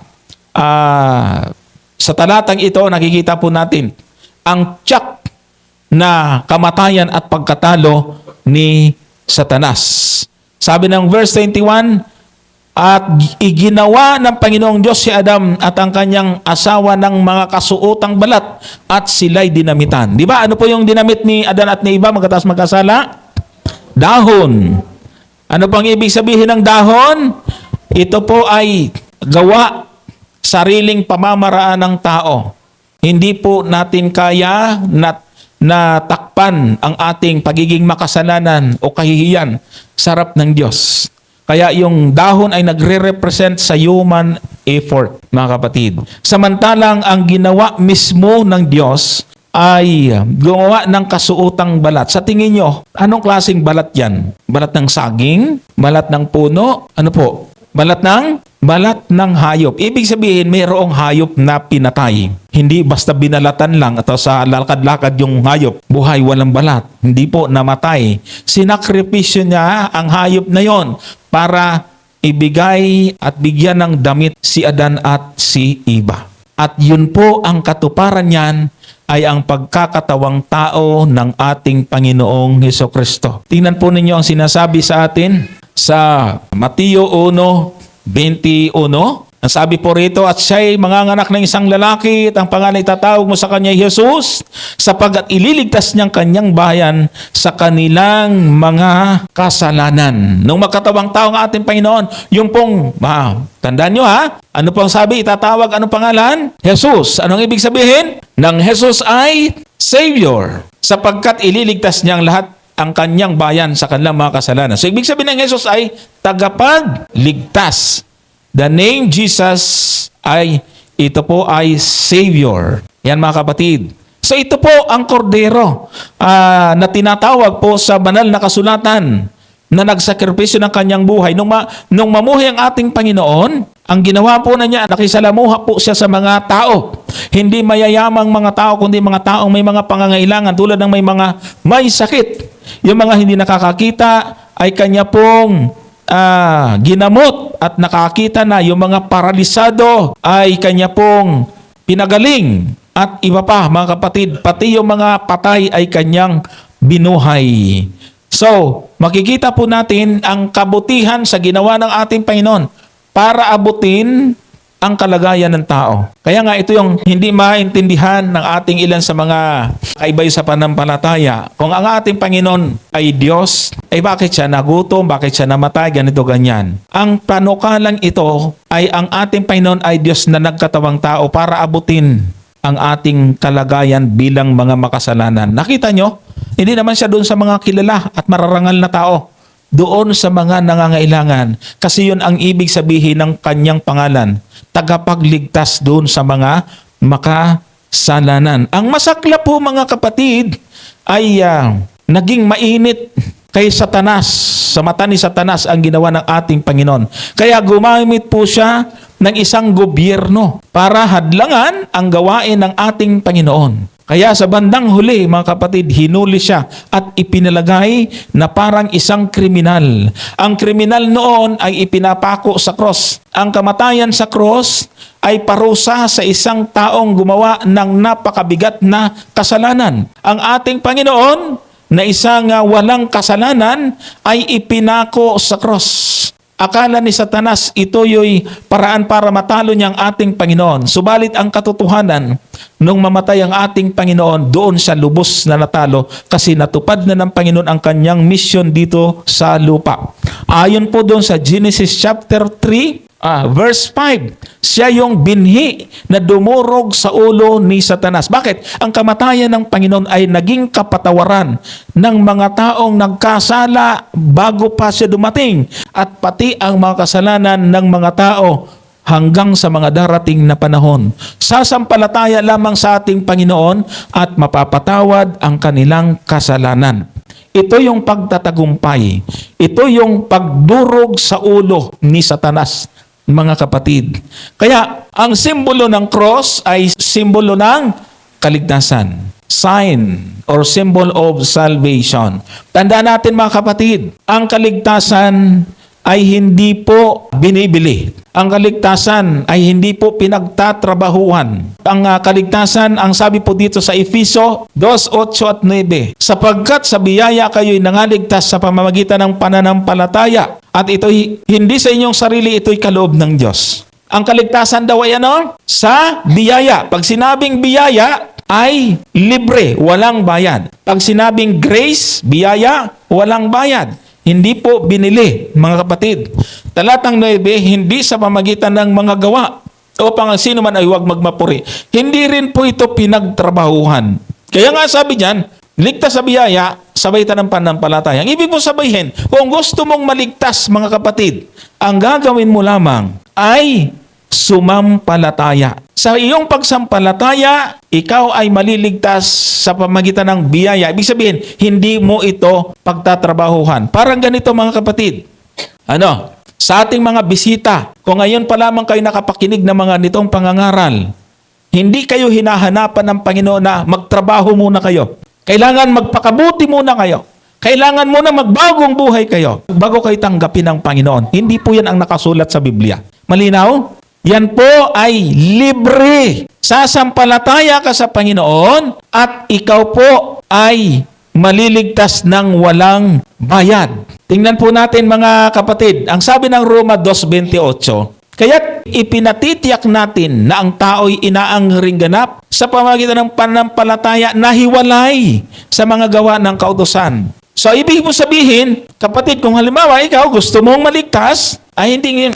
talatang ito, nakikita po natin ang tiyak na kamatayan at pagkatalo ni Satanas. Sabi ng verse 21, at iginawa ng Panginoong Diyos si Adam at ang kanyang asawa ng mga kasuotang balat at sila'y dinamitan. Di ba? Ano po yung dinamit ni Adan at ni Eva magkatapos magkasala? Dahon. Ano pang ibig sabihin ng dahon? Ito po ay gawa sariling pamamaraan ng tao. Hindi po natin kaya na takpan ang ating pagiging makasalanan o kahihiyan sa harap ng Diyos. Kaya yung dahon ay nagre-represent sa human effort, mga kapatid. Samantalang ang ginawa mismo ng Diyos ay gumawa ng kasuotang balat. Sa tingin nyo, anong klaseng balat yan? Balat ng saging? Balat ng puno? Ano po? Balat ng hayop. Ibig sabihin, mayroong hayop na pinatay. Hindi basta binalatan lang at sa lakad-lakad yung hayop. Buhay, walang balat. Hindi po namatay. Sinakripisyo niya ang hayop na yon para ibigay at bigyan ng damit si Adan at si Eva. At yun po ang katuparan niyan ay ang pagkakatawang tao ng ating Panginoong Hesukristo. Tingnan po ninyo ang sinasabi sa atin sa Mateo 1:21. Ang sabi po rito, at siya'y manganganak ng isang lalaki at ang pangalan itatawag mo sa kanya Jesus sapagkat ililigtas niyang kanyang bayan sa kanilang mga kasalanan. Nung magkatawang tao ng ating Panginoon, yung pong, tandaan nyo ano pong sabi, itatawag, anong pangalan? Jesus. Anong ibig sabihin? Nang Jesus ay Savior sapagkat ililigtas niyang lahat ang kanyang bayan sa kanilang mga kasalanan. So, ibig sabihin ng Jesus ay tagapagligtas. The name Jesus ito po ay Savior. Yan, mga kapatid. So, ito po ang kordero na tinatawag po sa banal na kasulatan na nagsakripisyo ng kanyang buhay. Nung mamuhay ang ating Panginoon, Ang ginawa po na niya, nakisalamuha po siya sa mga tao. Hindi mayayamang mga tao, kundi mga taong may mga pangangailangan tulad ng may sakit. Yung mga hindi nakakakita ay kanya pong ginamot at nakakita na. Yung mga paralisado ay kanya pong pinagaling. At iba pa, mga kapatid, pati yung mga patay ay kanyang binuhay. So, makikita po natin ang kabutihan sa ginawa ng ating Panginoon para abutin ang kalagayan ng tao. Kaya nga ito yung hindi maintindihan ng ating ilan sa mga kaibay sa panampalataya. Kung ang ating Panginoon ay Diyos, ay bakit siya nagutom, bakit siya namatay, ganito, ganyan. Ang panukalang ito ay ang ating Panginoon ay Diyos na nagkatawang tao para abutin ang ating kalagayan bilang mga makasalanan. Nakita nyo? Hindi naman siya doon sa mga kilala at mararangal na tao. Doon sa mga nangangailangan. Kasi yun ang ibig sabihin ng kanyang pangalan. Tagapagligtas doon sa mga makasalanan. Ang masakla po mga kapatid ay naging mainit kay Satanas. Sa mata ni Satanas ang ginawa ng ating Panginoon. Kaya gumamit po siya ng isang gobyerno para hadlangan ang gawain ng ating Panginoon. Kaya sa bandang huli, mga kapatid, hinuli siya at ipinalagay na parang isang kriminal. Ang kriminal noon ay ipinapako sa cross. Ang kamatayan sa cross ay parusa sa isang taong gumawa ng napakabigat na kasalanan. Ang ating Panginoon na isang walang kasalanan ay ipinako sa cross. Akala ni Satanas ito yo'y paraan para matalo niya ang ating Panginoon. Subalit ang katotohanan, nung mamatay ang ating Panginoon, doon sa lubos na natalo kasi natupad na ng Panginoon ang kanyang mission dito sa lupa. Ayon po doon sa Genesis chapter 3, verse 5, siya yung binhi na dumurog sa ulo ni Satanas. Bakit? Ang kamatayan ng Panginoon ay naging kapatawaran ng mga taong nagkasala bago pa siya dumating at pati ang mga kasalanan ng mga tao hanggang sa mga darating na panahon. Sasampalataya lamang sa ating Panginoon at mapapatawad ang kanilang kasalanan. Ito yung pagtatagumpay. Ito yung pagdurog sa ulo ni Satanas, mga kapatid. Kaya ang simbolo ng cross ay simbolo ng kaligtasan. Sign or symbol of salvation. Tandaan natin mga kapatid, ang kaligtasan ay hindi po binibili. Ang kaligtasan ay hindi po pinagtatrabahuhan. Ang kaligtasan, ang sabi po dito sa Efeso 2:8 at 9, sapagkat sa biyaya kayo'y nangaligtas sa pamamagitan ng pananampalataya. At ito'y hindi sa inyong sarili, ito'y kaloob ng Diyos. Ang kaligtasan daw ay ano? Sa biyaya. Pag sinabing biyaya, ay libre, walang bayad. Pag sinabing grace, biyaya, walang bayad. Hindi po binili, mga kapatid. Talatang 9, hindi sa pamagitan ng mga gawa o pang sino man ay huwag magmapuri. Hindi rin po ito pinagtrabahuhan. Kaya nga sabi diyan, ligtas sa biyaya, sabay ng pananampalataya. Ang ibig mo sabihin, kung gusto mong maligtas, mga kapatid, ang gagawin mo lamang ay sumampalataya. Sa iyong pagsampalataya, ikaw ay maliligtas sa pamagitan ng biyaya. Ibig sabihin, hindi mo ito pagtatrabahuhan. Parang ganito mga kapatid. Sa ating mga bisita, kung ngayon pa lamang kayo nakapakinig ng mga nitong pangangaral, hindi kayo hinahanapan ng Panginoon na magtrabaho muna kayo. Kailangan magpakabuti muna kayo. Kailangan muna magbagong buhay kayo bago kayo tanggapin ng Panginoon. Hindi po yan ang nakasulat sa Biblia. Malinaw? Yan po ay libre. Sasampalataya ka sa Panginoon at ikaw po ay maliligtas ng walang bayad. Tingnan po natin mga kapatid. Ang sabi ng Roma 2:28, kaya't ipinatitiyak natin na ang tao'y inaangring ganap sa pamamagitan ng pananampalataya na hiwalay sa mga gawa ng kautusan. So, ibig mo sabihin, kapatid, kung halimbawa ikaw gusto mong maligtas, ay hindi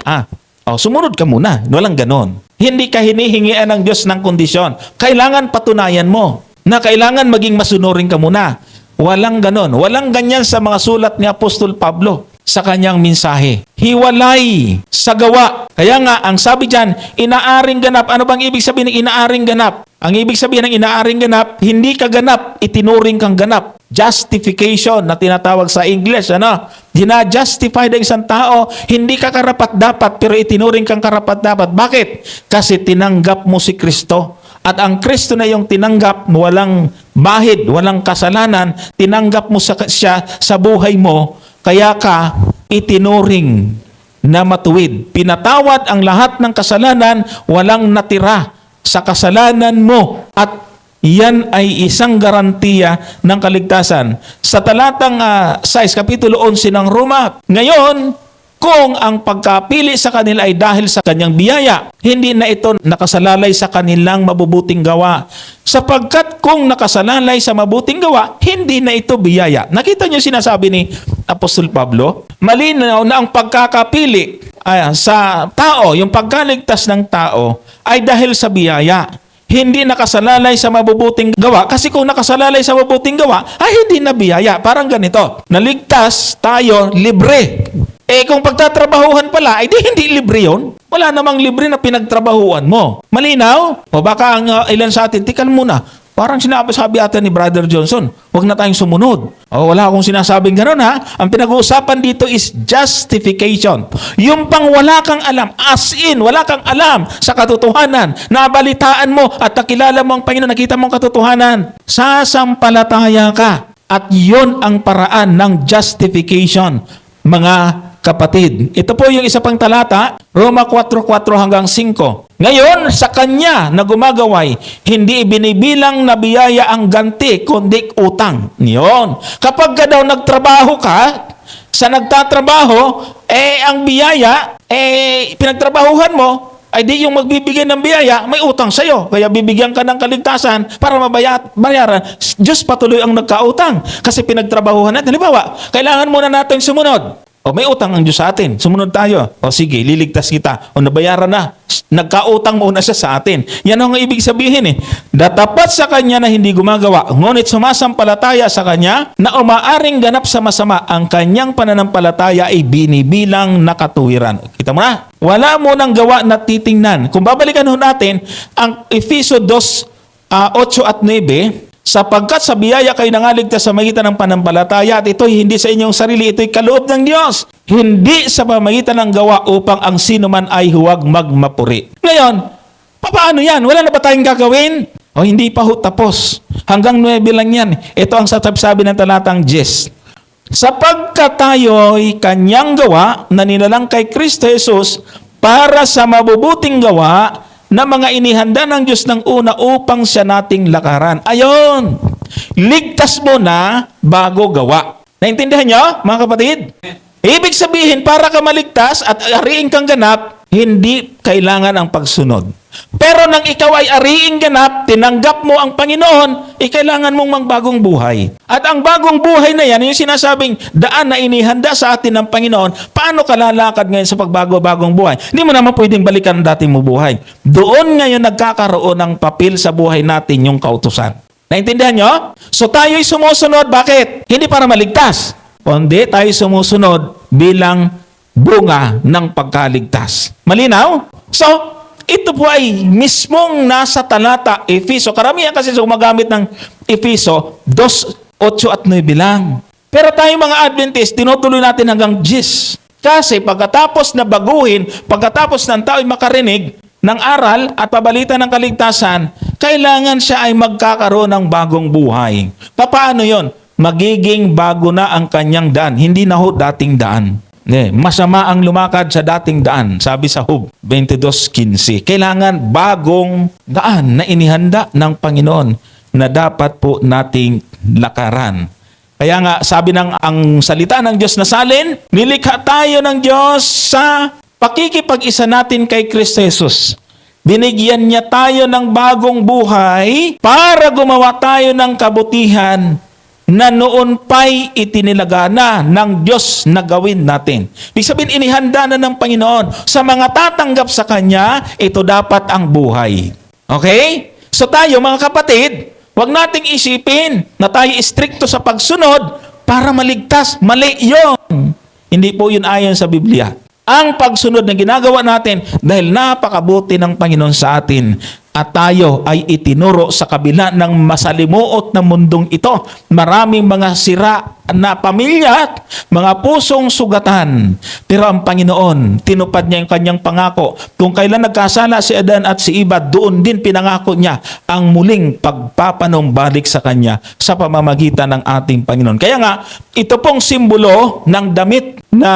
sumunod ka muna. Walang ganon. Hindi ka hinihingian ng Diyos ng kondisyon. Kailangan patunayan mo na kailangan maging masunurin ka muna. Walang ganon. Walang ganyan sa mga sulat ni Apostol Pablo sa kanyang mensahe. Hiwalay sa gawa. Kaya nga, ang sabi dyan, inaaring ganap. Ano bang ibig sabihin ng inaaring ganap? Ang ibig sabihin ng inaaring ganap, hindi ka ganap, itinuring kang ganap. justification na tinatawag sa English, Gina-justify ng isang tao, hindi ka karapat-dapat pero itinuring kang karapat-dapat. Bakit? Kasi tinanggap mo si Kristo. At ang Kristo na yung tinanggap, walang bahid, walang kasalanan, tinanggap mo siya sa buhay mo, kaya ka itinuring na matuwid. Pinatawad ang lahat ng kasalanan, walang natira sa kasalanan mo. At yan ay isang garantiya ng kaligtasan. Sa talatang 6, Kapitulo 11 ng Roma, ngayon, kung ang pagkapili sa kanila ay dahil sa kanyang biyaya, hindi na ito nakasalalay sa kanilang mabubuting gawa. Sapagkat kung nakasalalay sa mabuting gawa, hindi na ito biyaya. Nakita niyo sinasabi ni Apostol Pablo? Malinaw na ang pagkakapili sa tao, yung pagkaligtas ng tao, ay dahil sa biyaya. Hindi nakasalalay sa mabubuting gawa. Kasi kung nakasalalay sa mabubuting gawa, ay hindi na biyaya. Parang ganito, naligtas tayo libre. Kung pagtatrabahuhan pala, hindi libre yun. Wala namang libre na pinagtrabahuan mo. Malinaw? O baka ang ilan sa atin, tikal muna. Parang sinasabi ata ni Brother Johnson, huwag na tayong sumunod. Wala akong sinasabing gano'n Ang pinag-uusapan dito is justification. Yung pang wala kang alam, as in, wala kang alam sa katotohanan. Nabalitaan mo at nakilala mo ang Panginoon, nakita mo ang katotohanan. Sasampalataya ka. At yun ang paraan ng justification, mga kapatid. Ito po yung isa pang talata, Roma 4:4 hanggang 5. Ngayon, sa kanya na gumagaway, hindi ibinibilang na biyaya ang ganti, kundi utang. Yun. Kapag ka daw nagtrabaho ka, sa nagtatrabaho, ang biyaya, pinagtrabahuhan mo, ay di yung magbibigay ng biyaya, may utang sa'yo. Kaya bibigyan ka ng kaligtasan para mabayaran. Diyos patuloy ang nagkautang. Kasi pinagtrabahuhan natin. Halimbawa, kailangan muna natin sumunod. May utang ang Diyos sa atin. Sumunod tayo. Sige, liligtas kita. Nabayaran na. Nagkautang muna siya sa atin. Yan ang ibig sabihin Datapat sa kanya na hindi gumagawa, ngunit sumasampalataya sa kanya na umaaring ganap sa masama, ang kanyang pananampalataya ay binibilang na katuwiran. Kita mo na? Wala mo nang gawa na titingnan. Kung babalikan natin ang Efeso 2:8 at 9, sapagkat sa biyaya kayo nangaligtas sa magitan ng panampalataya, at ito'y hindi sa inyong sarili, ito'y kaloob ng Diyos. Hindi sa pamagitan ng gawa upang ang sino man ay huwag magmapuri. Ngayon, paano yan? Wala na ba tayong gagawin? Hindi pa tapos. Hanggang 9 lang yan. Ito ang sabi ng talatang 10. Sapagkat tayo'y kanyang gawa na nilalang kay Kristo Jesus para sa mabubuting gawa na mga inihanda ng Diyos ng una upang siya nating lakaran. Ayon! Ligtas mo na bago gawa. Naintindihan nyo, mga kapatid? Ibig sabihin, para ka maligtas at ariing kang ganap, hindi kailangan ang pagsunod. Pero nang ikaw ay ariing ganap, tinanggap mo ang Panginoon, kailangan mong magbagong buhay. At ang bagong buhay na yan, yung sinasabing daan na inihanda sa atin ng Panginoon, paano ka lalakad ngayon sa pagbago-bagong buhay? Hindi mo naman pwedeng balikan ang dati mo buhay. Doon ngayon nagkakaroon ng papel sa buhay natin yung kautusan. Naintindihan nyo? So tayo'y sumusunod. Bakit? Hindi para maligtas. Kundi tayo sumusunod bilang bunga ng pagkaligtas. Malinaw? So, ito po ay mismong nasa talata Efeso. Karamihan kasi gumagamit ng Efeso 2:8 at 9 lang. Pero tayo mga Adventist, tinutuloy natin hanggang 10. Kasi pagkatapos na baguhin, pagkatapos ng tao ay makarinig ng aral at pabalita ng kaligtasan, kailangan siya ay magkakaroon ng bagong buhay. Paano yon? Magiging bago na ang kanyang daan. Hindi na ho dating daan. Masama ang lumakad sa dating daan, sabi sa Hub 22:15. Kailangan bagong daan na inihanda ng Panginoon na dapat po nating lakaran. Kaya nga, sabi ng ang salita ng Diyos na salin, nilikha tayo ng Diyos sa pakikipag-isa natin kay Kristo Jesus. Binigyan niya tayo ng bagong buhay para gumawa tayo ng kabutihan na noon pa'y itinilaga na ng Diyos na gawin natin. Ibig sabihin, inihanda na ng Panginoon. Sa mga tatanggap sa Kanya, ito dapat ang buhay. Okay? So tayo, mga kapatid, huwag nating isipin na tayo istrikto sa pagsunod para maligtas. Mali yun. Hindi po yun ayon sa Biblia. Ang pagsunod na ginagawa natin dahil napakabuti ng Panginoon sa atin at tayo ay itinuro sa kabila ng masalimuot na mundong ito. Maraming mga sira na pamilya, mga pusong sugatan. Pero ang Panginoon, tinupad niya yung kanyang pangako. Kung kailan nagkasala si Adan at si Eva, doon din pinangako niya ang muling pagpapanumbalik sa kanya sa pamamagitan ng ating Panginoon. Kaya nga, ito pong simbolo ng damit na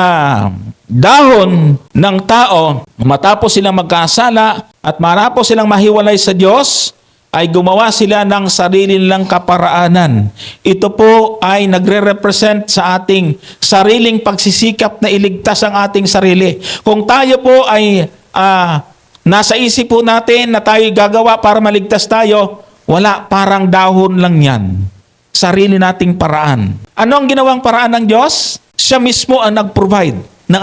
dahon ng tao, matapos silang magkasala at marapos silang mahiwalay sa Diyos, ay gumawa sila ng sarili nilang kaparaanan. Ito po ay nagre-represent sa ating sariling pagsisikap na iligtas ang ating sarili. Kung tayo po ay nasa isip po natin na tayo gagawa para maligtas tayo, wala, parang dahon lang yan. Sarili nating paraan. Ano ang ginawang paraan ng Diyos? Siya mismo ang nag-provide ng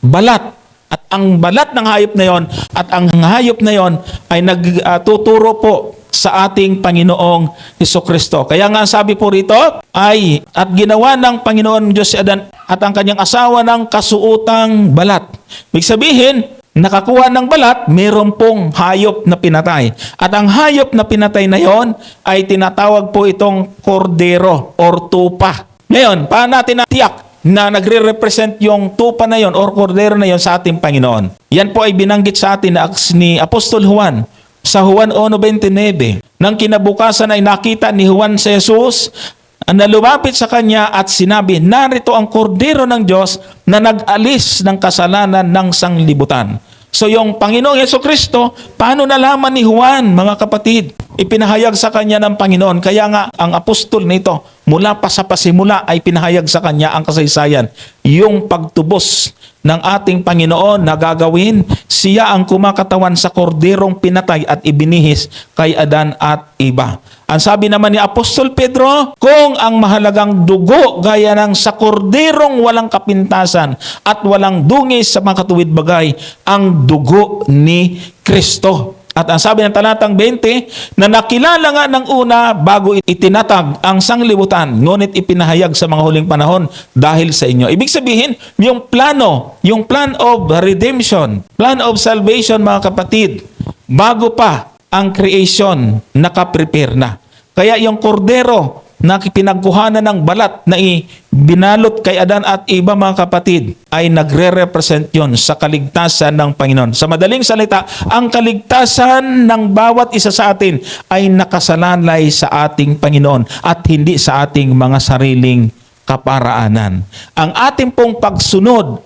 balat. At ang balat ng hayop na yon at ang hayop na yon ay nagtuturo po sa ating Panginoong Hesukristo. Kaya nga sabi po rito ay at ginawa ng Panginoon Diyos si Adan at ang kanyang asawa ng kasuotang balat. Ibig sabihin, nakakuha ng balat, meron pong hayop na pinatay. At ang hayop na pinatay na yon ay tinatawag po itong kordero or tupa. Ngayon, paano natin natiyak na nagre-represent yung tupa na yon or kordero na yon sa ating Panginoon? Yan po ay binanggit sa atin ni Apostol Juan sa Juan 1:29. Nang kinabukasan ay nakita ni Juan si Jesus na lumapit sa kanya at sinabi, narito ang kordero ng Diyos na nag-alis ng kasalanan ng sanglibutan. So yung Panginoong Hesukristo, paano nalaman ni Juan, mga kapatid? Ipinahayag sa kanya ng Panginoon. Kaya nga, ang apostol nito, mula pa sa pasimula ay pinahayag sa kanya ang kasaysayan. Yung pagtubos ng ating Panginoon na gagawin, siya ang kumakatawan sa korderong pinatay at ibinihis kay Adan at Eva. Ang sabi naman ni Apostol Pedro, kung ang mahalagang dugo gaya ng sa korderong walang kapintasan at walang dungis sa mga katuwid bagay, ang dugo ni Kristo. At ang sabi ng talatang 20, na nakilala nga ng una bago itinatag ang sanglibutan, ngunit ipinahayag sa mga huling panahon dahil sa inyo. Ibig sabihin, yung plan of redemption, plan of salvation, mga kapatid, bago pa ang creation, nakaprepare na. Kaya yung kordero na pinagkuhanan ng balat na binalot kay Adan at Eva, mga kapatid, ay nagre-represent yon sa kaligtasan ng Panginoon. Sa madaling salita, ang kaligtasan ng bawat isa sa atin ay nakasalalay sa ating Panginoon at hindi sa ating mga sariling kaparaanan. Ang ating pong pagsunod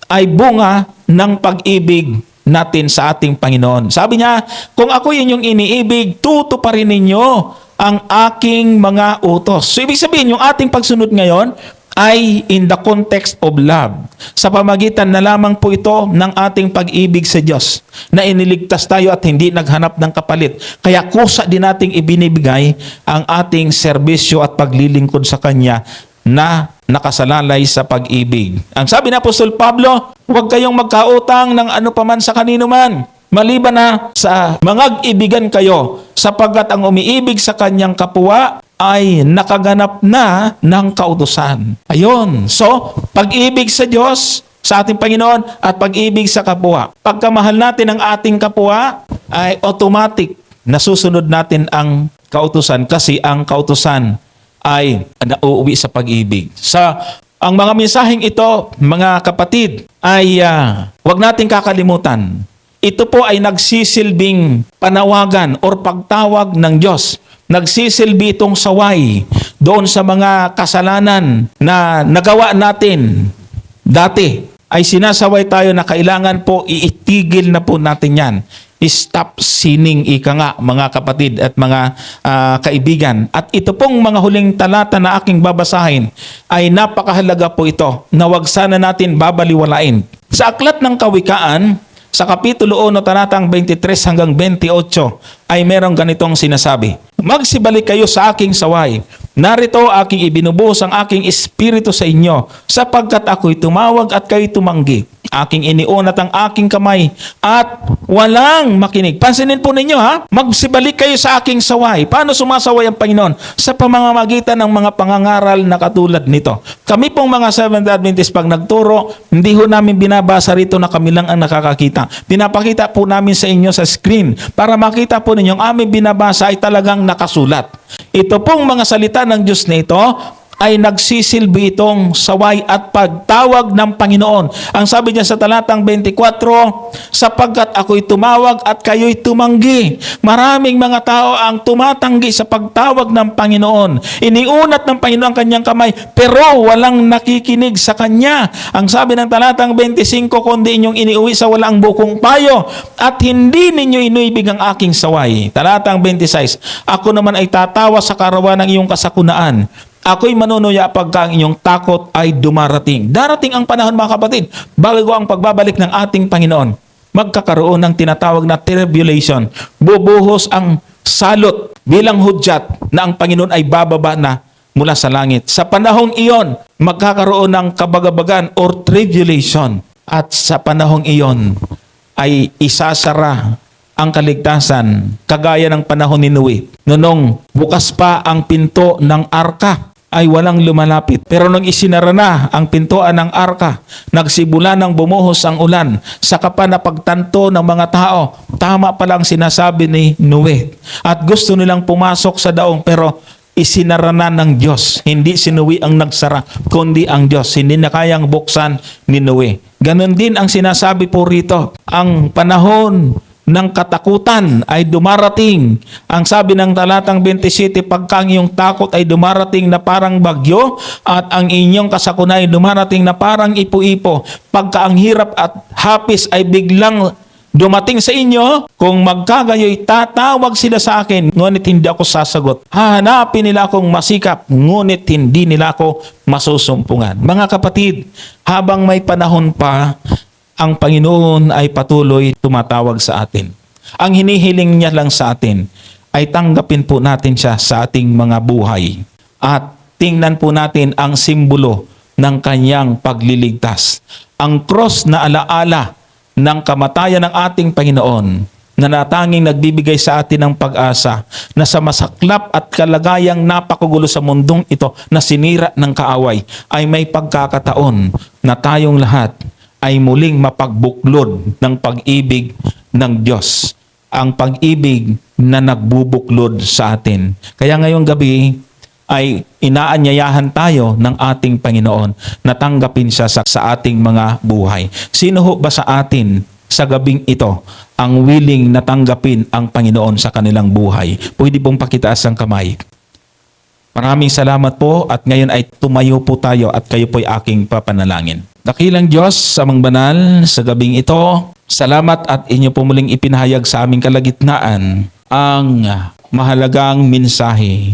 ay bunga ng pag-ibig natin sa ating Panginoon. Sabi niya, kung ako inyong iniibig, tutuparin ninyo ang aking mga utos. So, ibig sabihin, yung ating pagsunod ngayon ay in the context of love. Sa pamagitan na lamang po ito ng ating pag-ibig sa Diyos, na iniligtas tayo at hindi naghanap ng kapalit. Kaya kusa din nating ibinibigay ang ating serbisyo at paglilingkod sa Kanya na nakasalalay sa pag-ibig. Ang sabi ni Apostol Pablo, huwag kayong magkautang ng ano paman sa kanino man, maliban na sa mangag-ibigan kayo, sapagkat ang umiibig sa kanyang kapwa ay nakaganap na ng kautusan. Ayun. So, pag-ibig sa Diyos, sa ating Panginoon, at pag-ibig sa kapwa. Pagkamahal natin ang ating kapwa, ay automatic nasusunod natin ang kautusan kasi ang kautusan ay nauuwi sa pag-ibig. Ang mga mensaheng ito, mga kapatid, ay huwag nating kakalimutan. Ito po ay nagsisilbing panawagan or pagtawag ng Diyos. Nagsisilbi itong saway doon sa mga kasalanan na nagawa natin dati. Ay sinasaway tayo na kailangan po iitigil na po natin yan. Stop sinning, ika nga, mga kapatid at mga kaibigan. At ito pong mga huling talata na aking babasahin ay napakahalaga po ito na wag sana natin babaliwalain. Sa Aklat ng Kawikaan, sa Kapitulo 1, talatang 23 hanggang 28, ay merong ganitong sinasabi. Magsibalik kayo sa aking saway. Narito aking ibinubuhos ang aking espiritu sa inyo, sapagkat ako'y tumawag at kayo'y tumanggi. Aking iniunat ang aking kamay at walang makinig. Pansinin po ninyo ha, magsibalik kayo sa aking saway. Paano sumasaway ang Panginoon? Sa pamamagitan ng mga pangangaral na katulad nito. Kami pong mga Seventh Adventist pag nagturo, hindi ho namin binabasa rito na kami lang ang nakakakita. Pinapakita po namin sa inyo sa screen para makita po ninyo ang aming binabasa ay talagang nakasulat. Ito pong mga salita ng Diyos na ito ay nagsisilbi itong saway at pagtawag ng Panginoon. Ang sabi niya sa talatang 24, sapagkat ako'y tumawag at kayo'y tumanggi. Maraming mga tao ang tumatanggi sa pagtawag ng Panginoon. Iniunat ng Panginoon ang kanyang kamay, pero walang nakikinig sa kanya. Ang sabi ng talatang 25, kundi inyong iniuwi sa walang bukong payo at hindi ninyo inuibig ang aking saway. Talatang 26, ako naman ay tatawa sa karawan ng iyong kasakunaan. Ako'y manunuya pagka ang inyong takot ay dumarating. Darating ang panahon mga kapatid, bago ang pagbabalik ng ating Panginoon, magkakaroon ng tinatawag na tribulation. Bubuhos ang salot bilang hudyat na ang Panginoon ay bababa na mula sa langit. Sa panahong iyon, magkakaroon ng kabagabagan or tribulation. At sa panahong iyon ay isasara ang kaligtasan, kagaya ng panahon ni Noe. Nung bukas pa ang pinto ng arka, ay walang lumalapit. Pero nung isinara na ang pintuan ng arka, nagsibula ng bumuhos ang ulan, saka pa napagtanto ng mga tao, tama palang sinasabi ni Noe. At gusto nilang pumasok sa daong, pero isinara na ng Diyos. Hindi si Noe ang nagsara, kundi ang Diyos. Hindi na kayang buksan ni Noe. Ganon din ang sinasabi po rito. Ang panahon ng katakutan ay dumarating. Ang sabi ng talatang 27, pagka ang iyong takot ay dumarating na parang bagyo at ang inyong kasakuna ay dumarating na parang ipo-ipo. Pagka ang hirap at hapis ay biglang dumating sa inyo, kung magkagayoy, tatawag sila sa akin, ngunit hindi ako sasagot. Hahanapin nila akong masikap, ngunit hindi nila ako masusumpungan. Mga kapatid, habang may panahon pa, ang Panginoon ay patuloy tumatawag sa atin. Ang hinihiling niya lang sa atin ay tanggapin po natin siya sa ating mga buhay. At tingnan po natin ang simbolo ng kanyang pagliligtas. Ang cross na alaala ng kamatayan ng ating Panginoon na natanging nagbibigay sa atin ng pag-asa na sa masaklap at kalagayang napakagulo sa mundong ito na sinira ng kaaway ay may pagkakataon na tayong lahat ay muling mapagbuklod ng pag-ibig ng Diyos. Ang pag-ibig na nagbubuklod sa atin. Kaya ngayong gabi ay inaanyayahan tayo ng ating Panginoon na tanggapin siya sa ating mga buhay. Sino ho ba sa atin sa gabing ito ang willing na tanggapin ang Panginoon sa kanilang buhay? Pwede pong pakitaas ang kamay. Maraming salamat po at ngayon ay tumayo po tayo at kayo po'y aking papanalangin. Dakilang Diyos, amang banal, sa gabing ito, salamat at inyo po muling ipinahayag sa aming kalagitnaan ang mahalagang mensahe.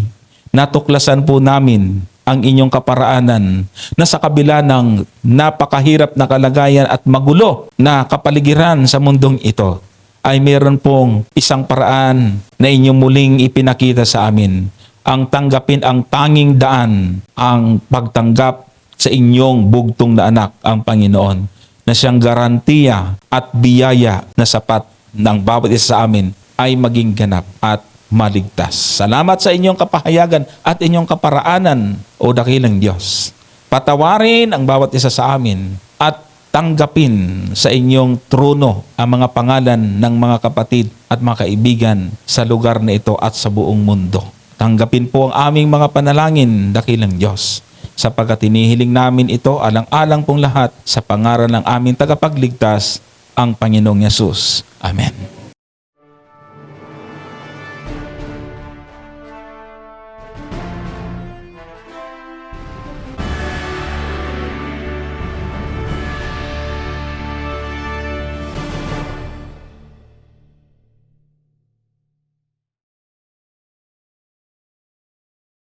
Natuklasan po namin ang inyong kaparaanan na sa kabila ng napakahirap na kalagayan at magulo na kapaligiran sa mundong ito, ay meron pong isang paraan na inyong muling ipinakita sa amin. Ang tanggapin ang tanging daan, ang pagtanggap sa inyong bugtong na anak, ang Panginoon, na siyang garantiya at biyaya na sapat ng bawat isa sa amin ay maging ganap at maligtas. Salamat sa inyong kapahayagan at inyong kaparaanan, o dakilang Diyos. Patawarin ang bawat isa sa amin at tanggapin sa inyong trono ang mga pangalan ng mga kapatid at mga kaibigan sa lugar na ito at sa buong mundo. Tanggapin po ang aming mga panalangin, dakilang Diyos, sapagkat hinihiling namin ito alang-alang pong lahat sa pangalan ng aming tagapagligtas, ang Panginoong Yesus. Amen.